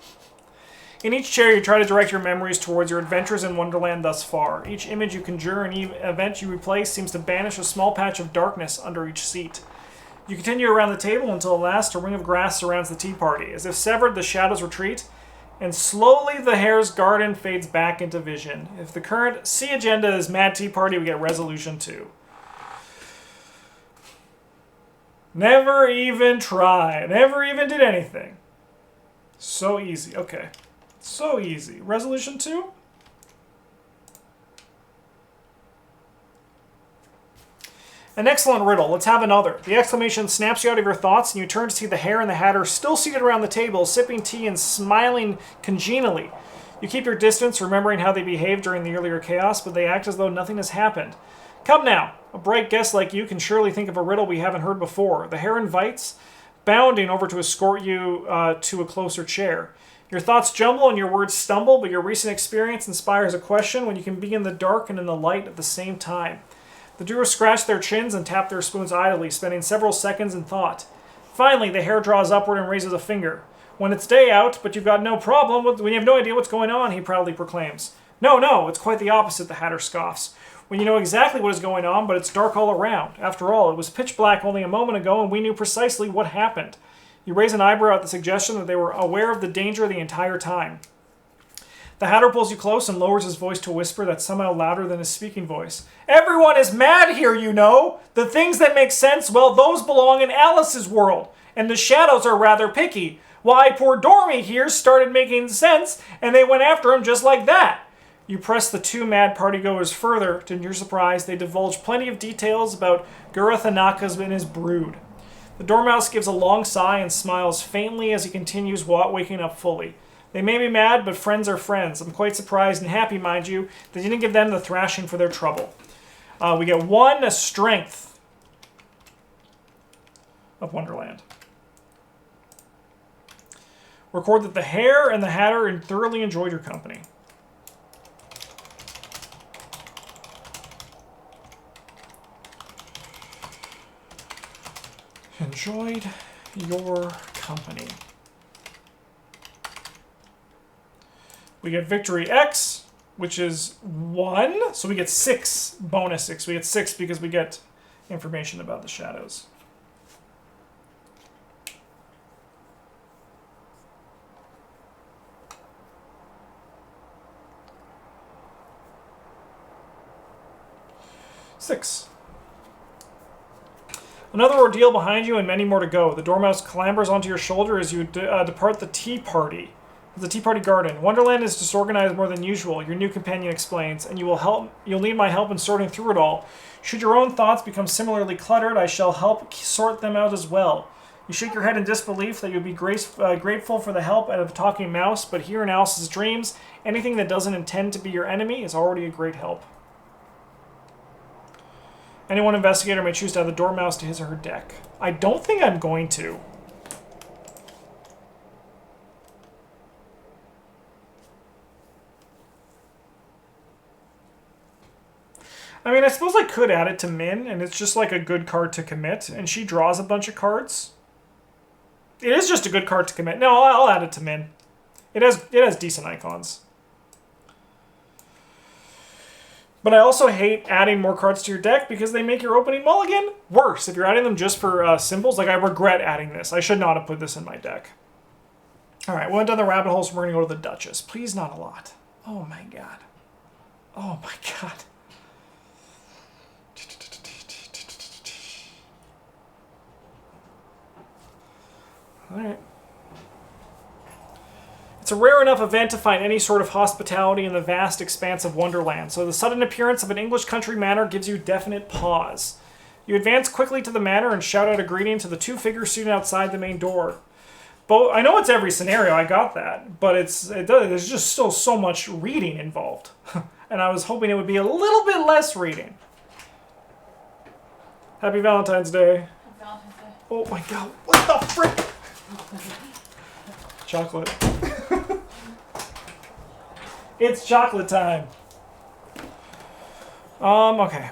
In each chair, you try to direct your memories towards your adventures in Wonderland thus far. Each image you conjure and event you replace seems to banish a small patch of darkness under each seat. You continue around the table until at last a ring of grass surrounds the tea party. As if severed, the shadows retreat, and slowly the hare's garden fades back into vision. If the current C agenda is Mad Tea Party, we get Resolution 2. Never even tried. Never even did anything. So easy. Okay. So easy. Resolution 2? An excellent riddle. Let's have another. The exclamation snaps you out of your thoughts, and you turn to see the Hare and the Hatter still seated around the table, sipping tea and smiling congenially. You keep your distance, remembering how they behaved during the earlier chaos, but they act as though nothing has happened. Come now. A bright guest like you can surely think of a riddle we haven't heard before. The Hare invites, bounding over to escort you to a closer chair. Your thoughts jumble and your words stumble, but your recent experience inspires a question when you can be in the dark and in the light at the same time. The duo scratch their chins and tap their spoons idly, spending several seconds in thought. Finally, the Hare draws upward and raises a finger. When it's day out, but you've got no problem, when you have no idea what's going on, he proudly proclaims. No, it's quite the opposite, the Hatter scoffs. When you know exactly what is going on, but it's dark all around. After all, it was pitch black only a moment ago, and we knew precisely what happened. You raise an eyebrow at the suggestion that they were aware of the danger the entire time. The Hatter pulls you close and lowers his voice to a whisper that's somehow louder than his speaking voice. Everyone is mad here, you know. The things that make sense, well, those belong in Alice's world. And the shadows are rather picky. Why, poor Dormy here started making sense, and they went after him just like that. You press the two mad partygoers further. To your surprise, they divulge plenty of details about Gurathanaka's and his brood. The Dormouse gives a long sigh and smiles faintly as he continues waking up fully. They may be mad, but friends are friends. I'm quite surprised and happy, mind you, that you didn't give them the thrashing for their trouble. We get 1 strength of Wonderland. Record that the Hare and the Hatter thoroughly enjoyed your company. Enjoyed your company. We get Victory X, which is 1. So we get 6 bonus 6. We get 6 because we get information about the shadows. Six. Another ordeal behind you and many more to go. The Dormouse clambers onto your shoulder as you depart the tea party. The tea party garden. Wonderland is disorganized more than usual, your new companion explains, and you'll need my help in sorting through it all. Should your own thoughts become similarly cluttered, I shall help sort them out as well. You shake your head in disbelief that you'd be grateful for the help of a talking mouse, but here in Alice's dreams, anything that doesn't intend to be your enemy is already a great help. Any one investigator may choose to add the Dormouse to his or her deck. I don't think I'm going to. I mean, I suppose I could add it to Min, and it's just like a good card to commit, and she draws a bunch of cards. It is just a good card to commit. No, I'll add it to Min. It has decent icons. But I also hate adding more cards to your deck because they make your opening mulligan worse. If you're adding them just for symbols, like I regret adding this. I should not have put this in my deck. All right, we went down the rabbit hole, so we're going to go to the Duchess. Please not a lot. Oh my god. Oh my god. All right. It's a rare enough event to find any sort of hospitality in the vast expanse of Wonderland, so the sudden appearance of an English country manor gives you definite pause. You advance quickly to the manor and shout out a greeting to the two figures seated outside the main door. both. I know it's every scenario. I got that, but there's just still so much reading involved, and I was hoping it would be a little bit less reading. Happy Valentine's Day. Happy Valentine's Day. Oh my God! What the frick? Chocolate. It's chocolate time. Okay.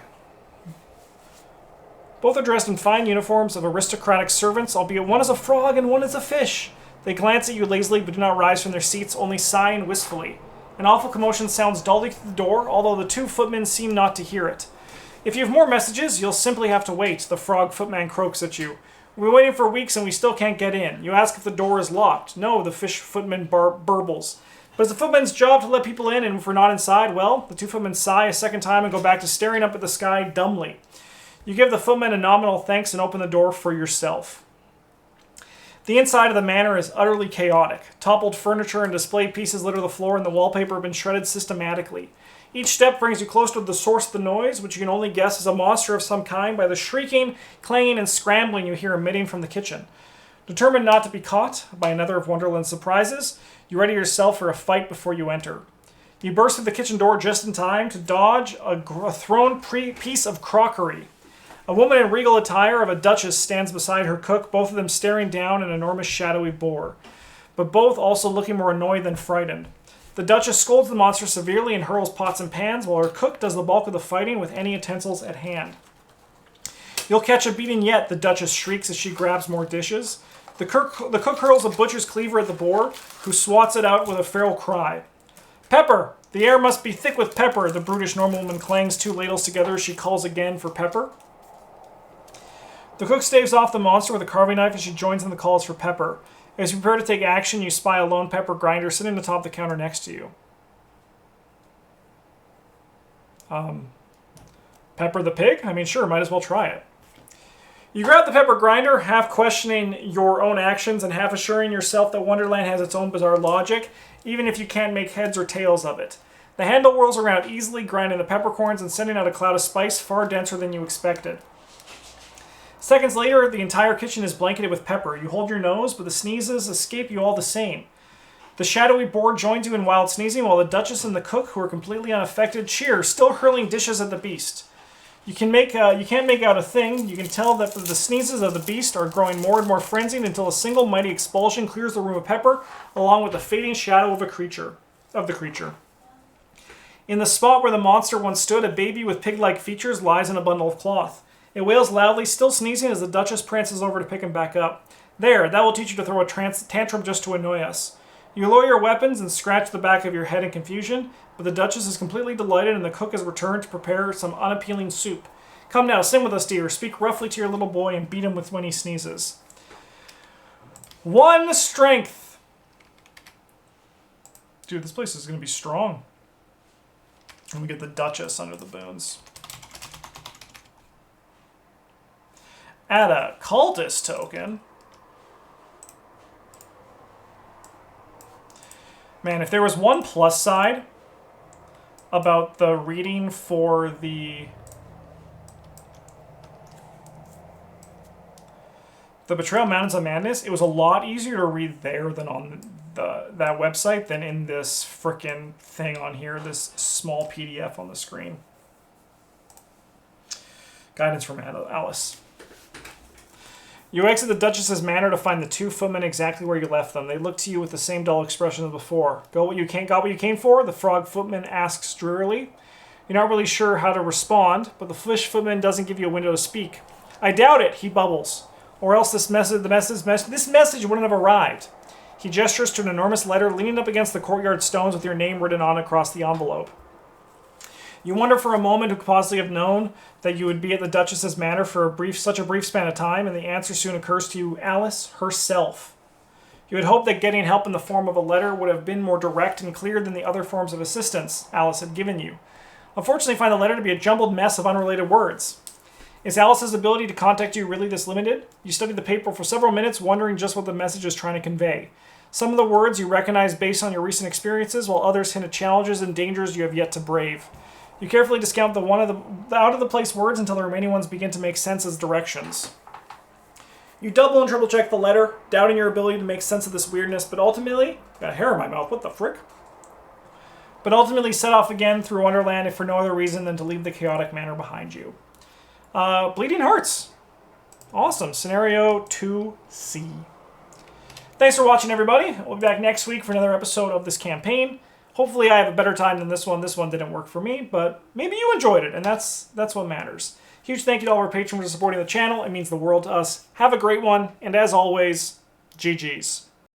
Both are dressed in fine uniforms of aristocratic servants, albeit one is a frog and one is a fish. They glance at you lazily but do not rise from their seats, only sighing wistfully. An awful commotion sounds dully through the door, although the two footmen seem not to hear it. If you have more messages, you'll simply have to wait, the frog footman croaks at you. We've been waiting for weeks and we still can't get in. You ask if the door is locked. No, the fish footman burbles. But it's the footman's job to let people in, and if we're not inside, well, the two footmen sigh a second time and go back to staring up at the sky dumbly. You give the footman a nominal thanks and open the door for yourself. The inside of the manor is utterly chaotic. Toppled furniture and display pieces litter the floor, and the wallpaper have been shredded systematically. Each step brings you closer to the source of the noise, which you can only guess is a monster of some kind by the shrieking, clanging, and scrambling you hear emitting from the kitchen. Determined not to be caught by another of Wonderland's surprises, you ready yourself for a fight before you enter. You burst through the kitchen door just in time to dodge a thrown piece of crockery. A woman in regal attire of a duchess stands beside her cook, both of them staring down an enormous shadowy boar, but both also looking more annoyed than frightened. The duchess scolds the monster severely and hurls pots and pans, while her cook does the bulk of the fighting with any utensils at hand. You'll catch a beating yet, the duchess shrieks as she grabs more dishes. The cook hurls a butcher's cleaver at the boar, who swats it out with a feral cry. Pepper! The air must be thick with pepper, the brutish noblewoman clangs two ladles together as she calls again for pepper. The cook staves off the monster with a carving knife as she joins in the calls for pepper. As you prepare to take action, you spy a lone pepper grinder sitting atop the counter next to you. Pepper the pig? I mean, sure, might as well try it. You grab the pepper grinder, half questioning your own actions and half assuring yourself that Wonderland has its own bizarre logic, even if you can't make heads or tails of it. The handle whirls around easily, grinding the peppercorns and sending out a cloud of spice far denser than you expected. Seconds later, the entire kitchen is blanketed with pepper. You hold your nose, but the sneezes escape you all the same. The shadowy boar joins you in wild sneezing, while the Duchess and the cook, who are completely unaffected, cheer, still hurling dishes at the beast. You can't make out a thing. You can tell that the sneezes of the beast are growing more and more frenzied until a single mighty expulsion clears the room of pepper, along with the fading shadow of the creature. In the spot where the monster once stood, a baby with pig-like features lies in a bundle of cloth. It wails loudly, still sneezing, as the Duchess prances over to pick him back up. There, that will teach you to throw a tantrum just to annoy us. You lower your weapons and scratch the back of your head in confusion, but the Duchess is completely delighted and the cook has returned to prepare some unappealing soup. Come now, sing with us, dear. Speak roughly to your little boy and beat him with when he sneezes. 1 strength. Dude, this place is going to be strong. And we get the Duchess under the boons. Add a cultist token. Man, if there was one plus side about the reading for the Betrayal Mountains of Madness, it was a lot easier to read there than on that website than in this frickin' thing on here, this small PDF on the screen. Guidance from Alice. You exit the Duchess's manor to find the two footmen exactly where you left them. They look to you with the same dull expression as before. Got what you came for? The frog footman asks drearily. You're not really sure how to respond, but the fish footman doesn't give you a window to speak. I doubt it, he bubbles. Or else this message wouldn't have arrived. He gestures to an enormous letter leaning up against the courtyard stones with your name written on across the envelope. You wonder for a moment who could possibly have known that you would be at the Duchess's manor for such a brief span of time, and the answer soon occurs to you: Alice herself. You had hoped that getting help in the form of a letter would have been more direct and clear than the other forms of assistance Alice had given you. Unfortunately, you find the letter to be a jumbled mess of unrelated words. Is Alice's ability to contact you really this limited? You studied the paper for several minutes, wondering just what the message is trying to convey. Some of the words you recognize based on your recent experiences, while others hint at challenges and dangers you have yet to brave. You carefully discount the out-of-the-place words until the remaining ones begin to make sense as directions. You double and triple check the letter, doubting your ability to make sense of this weirdness, but ultimately, got a hair in my mouth, what the frick? But ultimately set off again through Wonderland if for no other reason than to leave the chaotic manor behind you. Bleeding Hearts. Awesome. Scenario 2C. Thanks for watching, everybody. We'll be back next week for another episode of this campaign. Hopefully I have a better time than this one. This one didn't work for me, but maybe you enjoyed it, and that's what matters. Huge thank you to all our patrons for supporting the channel. It means the world to us. Have a great one, and as always, GG's.